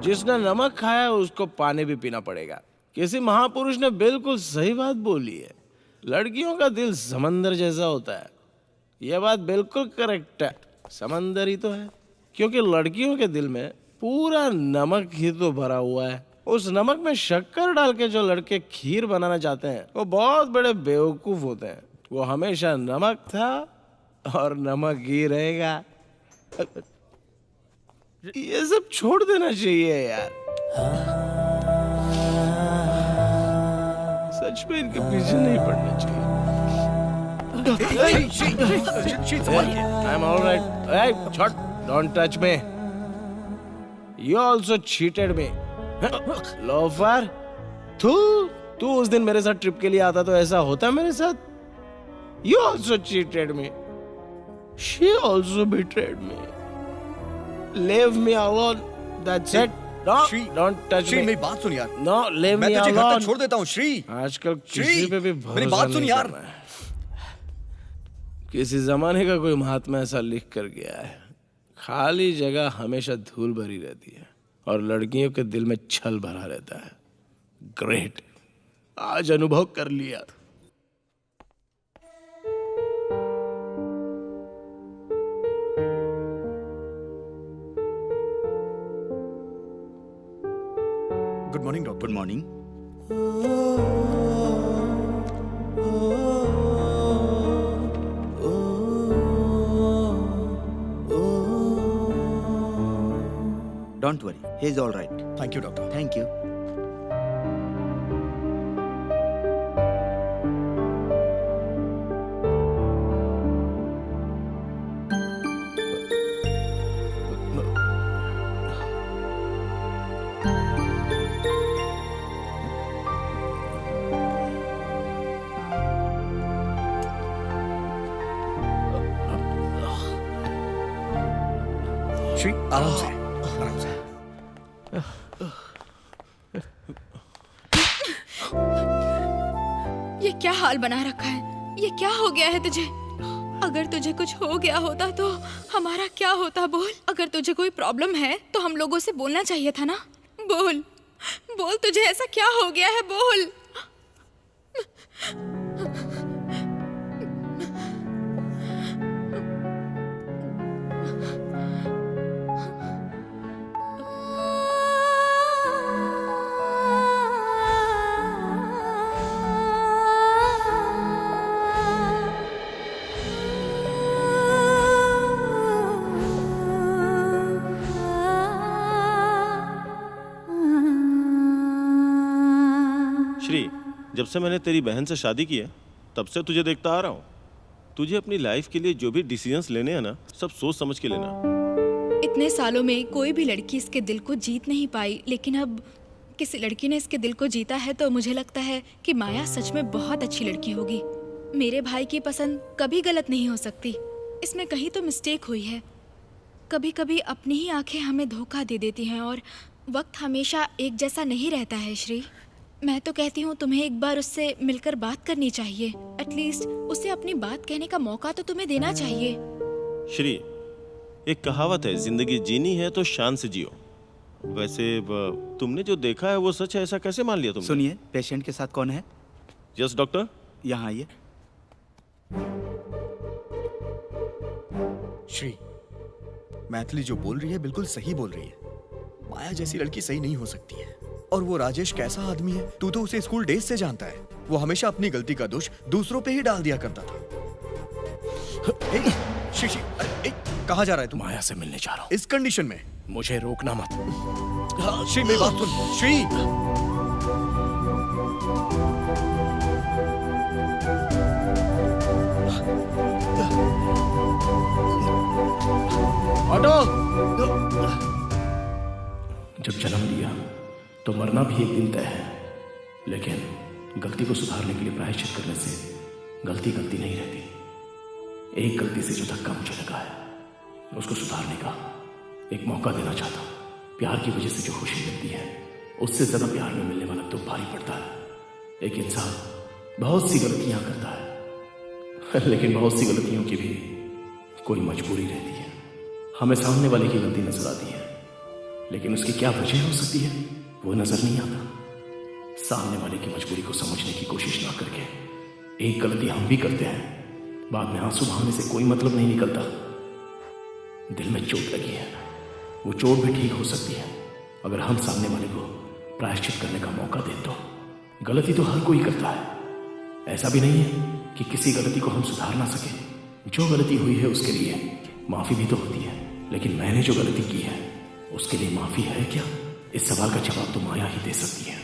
[SPEAKER 7] जिसने नमक खाया उसको पानी भी पीना पड़ेगा,
[SPEAKER 3] किसी महापुरुष ने बिल्कुल सही बात बोली है। लड़कियों का दिल समंदर जैसा होता है। यह बात बिल्कुल करेक्ट है, समंदर ही तो है, क्योंकि लड़कियों के दिल में पूरा नमक ही तो भरा हुआ है। उस नमक में शक्कर डाल के जो लड़के खीर बनाना चाहते हैं वो बहुत बड़े बेवकूफ होते हैं। वो हमेशा नमक था और नमक ही रहेगा। ये सब छोड़ देना चाहिए यार। सच में इनके पीछे नहीं पड़ना चाहिए। I'm all right. Hey, shut! Don't touch me. You also cheated me. Loafer. तू उस दिन मेरे साथ ट्रिप के लिए आता तो ऐसा होता मेरे साथ? You also cheated me. She also betrayed me. Leave me alone. That's it. No, don't touch
[SPEAKER 9] Shri
[SPEAKER 3] me.
[SPEAKER 9] मेरी बात सुन यार।
[SPEAKER 3] No, leave
[SPEAKER 9] मैं
[SPEAKER 3] me
[SPEAKER 9] तुझे घर
[SPEAKER 3] alone.
[SPEAKER 9] तक छोड़ देता हूँ श्री।
[SPEAKER 3] आजकल
[SPEAKER 9] श्री,
[SPEAKER 3] किसी पे भी
[SPEAKER 9] मेरी
[SPEAKER 3] भरोसा
[SPEAKER 9] बात सुन
[SPEAKER 3] नहीं
[SPEAKER 9] यार।
[SPEAKER 3] करना है। किसी जमाने का कोई महात्मा ऐसा लिख कर गया है, खाली जगह हमेशा धूल भरी रहती है और लड़कियों के दिल में छल भरा रहता है। ग्रेट, आज अनुभव कर लिया।
[SPEAKER 9] Good morning doctor.
[SPEAKER 10] Good morning. Don't worry, he is all right.
[SPEAKER 9] Thank you doctor.
[SPEAKER 10] Thank you.
[SPEAKER 9] Shri आराम से, आराम से।
[SPEAKER 5] ये क्या हाल बना रखा है? ये क्या हो गया है तुझे? अगर तुझे कुछ हो गया होता तो हमारा क्या होता? बोल। अगर तुझे कोई प्रॉब्लम है तो हम लोगों से बोलना चाहिए था ना। बोल बोल, तुझे ऐसा क्या हो गया है? बोल।
[SPEAKER 7] श्री, जब से मैंने तेरी बहन से शादी की है तब से तुझे देखता आ रहा हूँ। तुझे अपनी लाइफ के लिए जो भी डिसीजंस लेने हैं ना, सब सोच समझ के लेना।
[SPEAKER 5] इतने सालों में कोई भी लड़की इसके दिल को जीत नहीं पाई, लेकिन अब किसी लड़की ने इसके दिल को जीता है तो मुझे लगता है कि माया सच में बहुत अच्छी लड़की होगी। मेरे भाई की पसंद कभी गलत नहीं हो सकती। इसमें कहीं तो मिस्टेक हुई है। कभी कभी अपनी ही आंखें हमें धोखा दे देती हैं और वक्त हमेशा एक जैसा नहीं रहता है। श्री, मैं तो कहती हूँ तुम्हें एक बार उससे मिलकर बात करनी चाहिए। एटलीस्ट उसे अपनी बात कहने का मौका तो तुम्हें देना चाहिए।
[SPEAKER 7] श्री, एक कहावत है, जिंदगी जीनी है तो शान से जियो। वैसे तुमने जो देखा है वो सच है, ऐसा कैसे मान लिया तुमने?
[SPEAKER 10] सुनिए, पेशेंट के साथ कौन है?
[SPEAKER 7] Yes doctor.
[SPEAKER 10] यहाँ आइए।
[SPEAKER 9] श्री, मैथिली जो बोल रही है बिल्कुल सही बोल रही है। माया जैसी लड़की सही नहीं हो सकती है। और वो राजेश कैसा आदमी है, तू तो उसे स्कूल डेज से जानता है। वो हमेशा अपनी गलती का दोष दूसरों पे ही डाल दिया करता था। श्री, कहाँ जा रहा है तू?
[SPEAKER 3] माया से मिलने जा रहा हूँ।
[SPEAKER 9] इस कंडीशन में
[SPEAKER 3] मुझे रोकना मत।
[SPEAKER 9] श्री, मेरी बात सुन। श्री,
[SPEAKER 3] ऑटो। जब जन्म लिया तो मरना भी एक दिन तय है, लेकिन गलती को सुधारने के लिए प्रायश्चित करने से गलती गलती नहीं रहती। एक गलती से जो धक्का मुझे लगा है उसको सुधारने का एक मौका देना चाहता हूँ। प्यार की वजह से जो खुशी मिलती है उससे ज्यादा प्यार में मिलने वाला दुख भारी पड़ता है। एक इंसान बहुत सी गलतियां करता है, लेकिन बहुत सी गलतियों की भी कोई मजबूरी रहती है। हमें सामने वाले की गलती नजर आती है, लेकिन उसकी क्या वजह हो सकती है वो नजर नहीं आता। सामने वाले की मजबूरी को समझने की कोशिश ना करके एक गलती हम भी करते हैं, बाद में आंसू बहाने से कोई मतलब नहीं निकलता। दिल में चोट लगी है, वो चोट भी ठीक हो सकती है अगर हम सामने वाले को प्रायश्चित करने का मौका दें तो। गलती तो हर कोई करता है, ऐसा भी नहीं है कि किसी गलती को हम सुधार ना सके। जो गलती हुई है उसके लिए माफी भी तो होती है, लेकिन मैंने जो गलती की है उसके लिए माफी है क्या? इस सवाल का जवाब तो माया ही दे सकती है।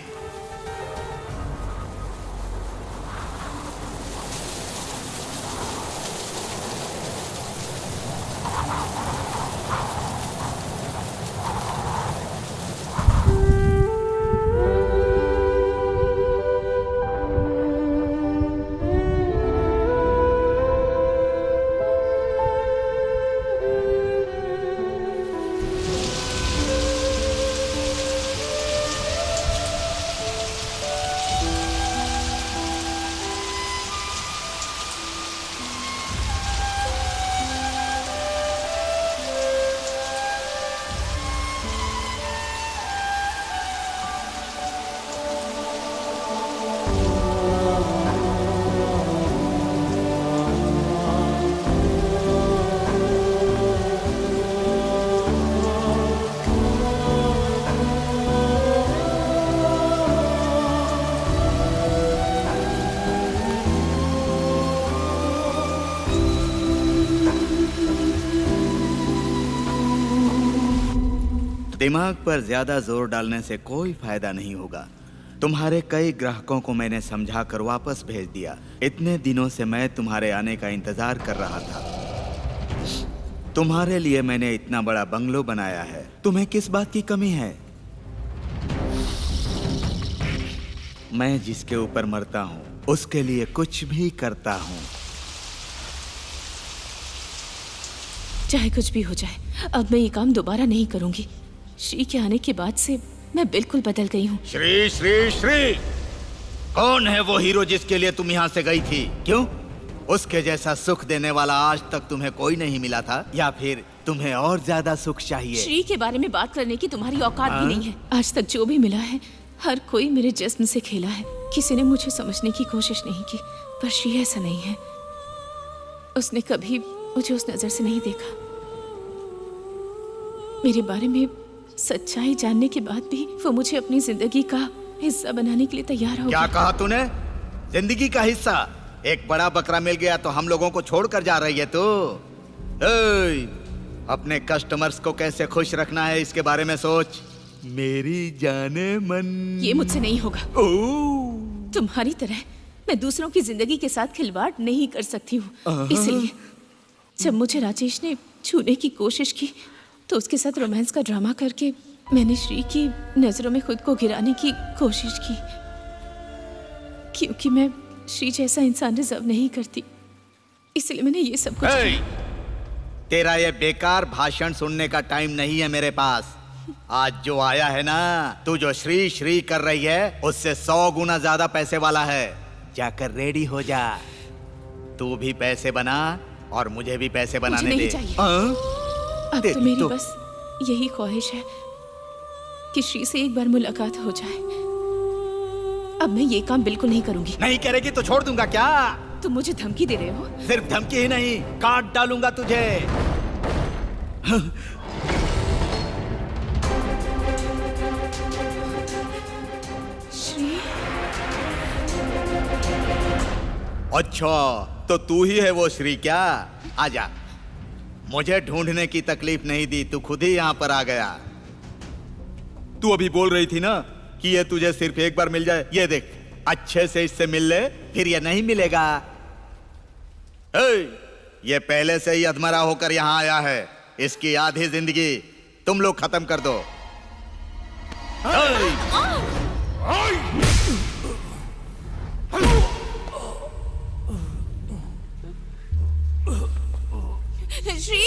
[SPEAKER 10] दिमाग पर ज्यादा जोर डालने से कोई फायदा नहीं होगा। तुम्हारे कई ग्राहकों को मैंने समझा कर वापस भेज दिया। इतने दिनों से मैं तुम्हारे आने का इंतजार कर रहा था। तुम्हारे लिए मैंने इतना बड़ा बंगलो बनाया है, तुम्हें किस बात की कमी है? मैं जिसके ऊपर मरता हूँ उसके लिए कुछ भी करता हूँ।
[SPEAKER 4] चाहे कुछ भी हो जाए, अब मैं ये काम दोबारा नहीं करूंगी। श्री के आने के बाद से मैं बिल्कुल बदल गई हूँ।
[SPEAKER 10] श्री श्री श्री, कौन है वो हीरो जिसके लिए तुम यहाँ से गई थी? क्यों? उसके जैसा सुख देने वाला आज तक तुम्हें कोई नहीं मिला था, या फिर तुम्हें और ज्यादा सुख चाहिए?
[SPEAKER 4] श्री के बारे में बात करने की तुम्हारी औकात भी नहीं है। आज तक जो भी मिला है हर कोई मेरे जिस्म से खेला है। किसी ने मुझे समझने की कोशिश नहीं की, पर श्री ऐसा नहीं है। उसने कभी मुझे उस नजर से नहीं देखा। मेरे बारे में सच्चाई जानने के बाद भी वो मुझे अपनी जिंदगी का हिस्सा बनाने के लिए तैयार हो
[SPEAKER 10] क्या कहा तूने? जिंदगी का हिस्सा? एक बड़ा बकरा मिल गया तो हम लोगों को छोड़कर जा रही है तू? अपने कस्टमर्स को कैसे खुश रखना है इसके बारे में सोच। मेरी जाने मन।
[SPEAKER 4] ये मुझसे नहीं होगा। तुम्हारी तरह मैं दूसरों की जिंदगी के साथ खिलवाड़ नहीं कर सकती हूँ। इसलिए जब मुझे राजेश ने छूने की कोशिश की तो उसके साथ रोमांस का ड्रामा करके मैंने श्री की नजरों में खुद को गिराने की कोशिश की, क्योंकि मैं श्री जैसा इंसान डिजर्व नहीं करती। इसलिए मैंने ये सब कुछ
[SPEAKER 10] तेरा ये बेकार भाषण सुनने का टाइम नहीं है मेरे पास। आज जो आया है ना, तू जो श्री श्री कर रही है उससे 100 गुना ज्यादा पैसे वाला है। जाकर रेडी हो जा। तू भी पैसे बना और मुझे भी पैसे बनाने
[SPEAKER 4] मुझे नहीं
[SPEAKER 10] दे।
[SPEAKER 4] चाहिए। अब तो मेरी बस यही ख्वाहिश है कि श्री से एक बार मुलाकात हो जाए। अब मैं ये काम बिल्कुल नहीं करूंगी।
[SPEAKER 10] नहीं करेगी तो छोड़ दूंगा क्या?
[SPEAKER 4] तुम मुझे धमकी दे रहे हो?
[SPEAKER 10] सिर्फ धमकी ही नहीं, काट डालूंगा तुझे।
[SPEAKER 4] श्री?
[SPEAKER 10] अच्छा, तो तू ही है वो श्री क्या? आजा। मुझे ढूंढने की तकलीफ नहीं दी, तू खुद ही यहाँ पर आ गया। तू अभी बोल रही थी ना कि ये तुझे सिर्फ एक बार मिल जाए। ये देख, अच्छे से इससे मिल ले, फिर ये नहीं मिलेगा। ये पहले से ही अधमरा होकर यहाँ आया है। इसकी आधी जिंदगी तुम लोग खत्म कर दो।
[SPEAKER 4] श्री!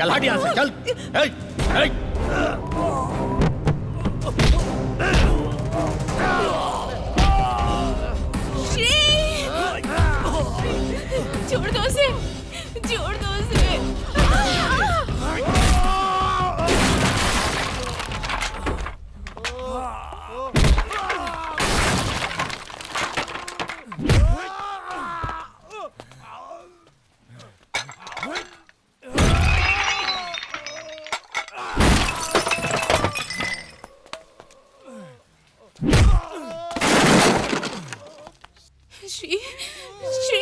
[SPEAKER 3] चल हट यहाँ से, चल। ए, ए।
[SPEAKER 4] छोड़ दो उसे, छोड़ दो उसे। श्री, श्री।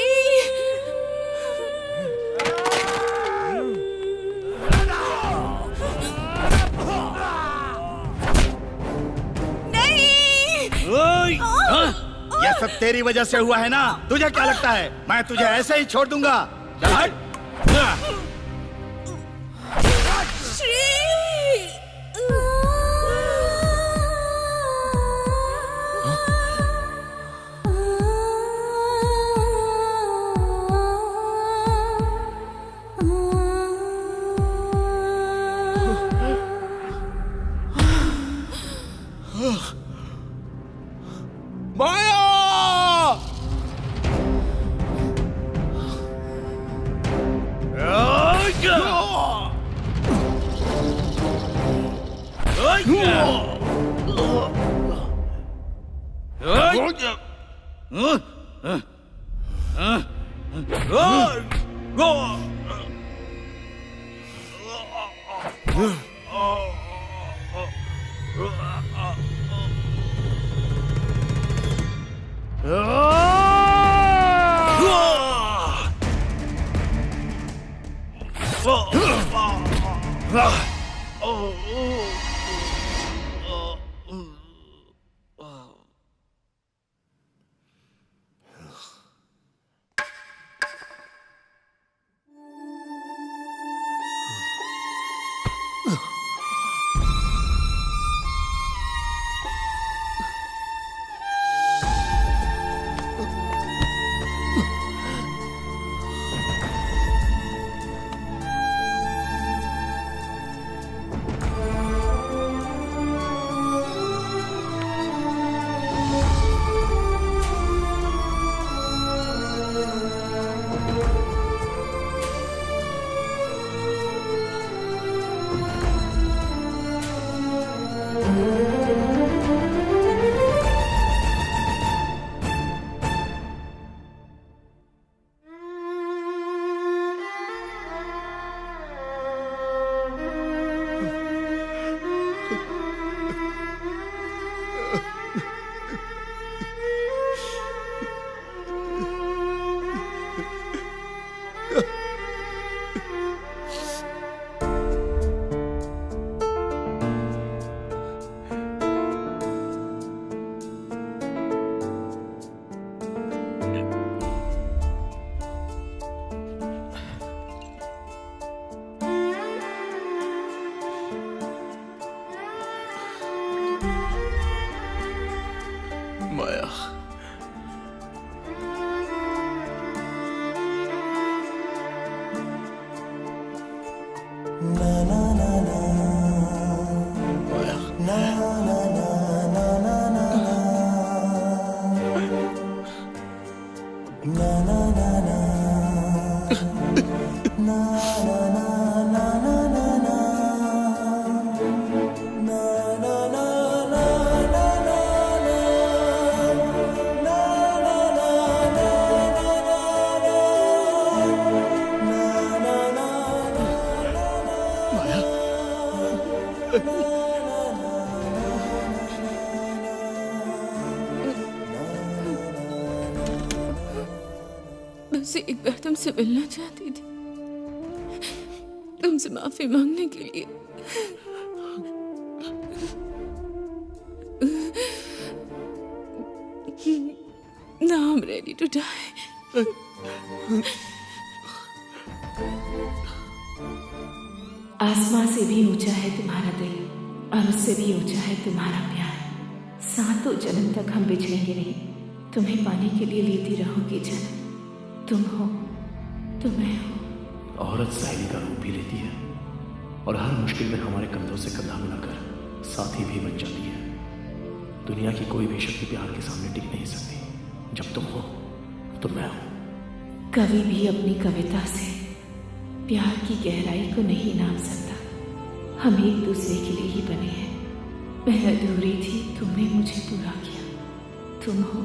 [SPEAKER 10] ये सब तेरी वजह से हुआ है ना? तुझे क्या लगता है मैं तुझे ऐसे ही छोड़ दूंगा? चल हट।
[SPEAKER 3] माया,
[SPEAKER 4] बस एक बार तुमसे मिलना चाहती थी, तुमसे माफी मांगने के लिए। Now I'm ready to die. आसमां से भी ऊंचा है तुम्हारा दिल और उससे भी ऊंचा है तुम्हारा प्यार। सातों जन्म तक हम बिछड़ेंगे नहीं, तुम्हें पाने के लिए लेती रहूंगी जन्म। तुम हो तो मैं हूँ।
[SPEAKER 3] औरत शायरी का रूप भी लेती है। और हर मुश्किल में हमारे कंधों से कंधा मिलाकर साथी भी बन जाती है। दुनिया की कोई भी शक्ति प्यार के सामने टिक नहीं सकती। जब तुम हो तो मैं हूं।
[SPEAKER 4] कवि भी अपनी कविता से प्यार की गहराई को नहीं नाप सकता। हम एक दूसरे के लिए ही बने हैं। मैं अधूरी थी, तुमने मुझे पूरा किया। तुम हो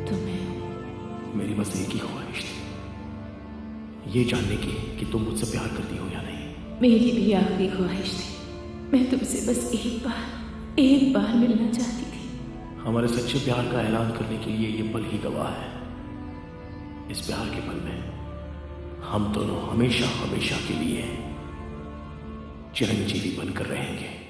[SPEAKER 4] तो मैं हूं।
[SPEAKER 3] मेरी बस एक ही ख्वाहिश थी, ये जानने की कि तुम मुझसे प्यार करती हो या नहीं।
[SPEAKER 4] मेरी भी आखिरी ख्वाहिश थी। मैं तुमसे बस एक बार मिलना चाहती थी।
[SPEAKER 3] हमारे सच्चे प्यार का ऐलान करने के लिए ये पल ही गवाह है। इस प्यार के पल में हम दोनों हमेशा हमेशा के लिए चिरंजीवी बनकर रहेंगे।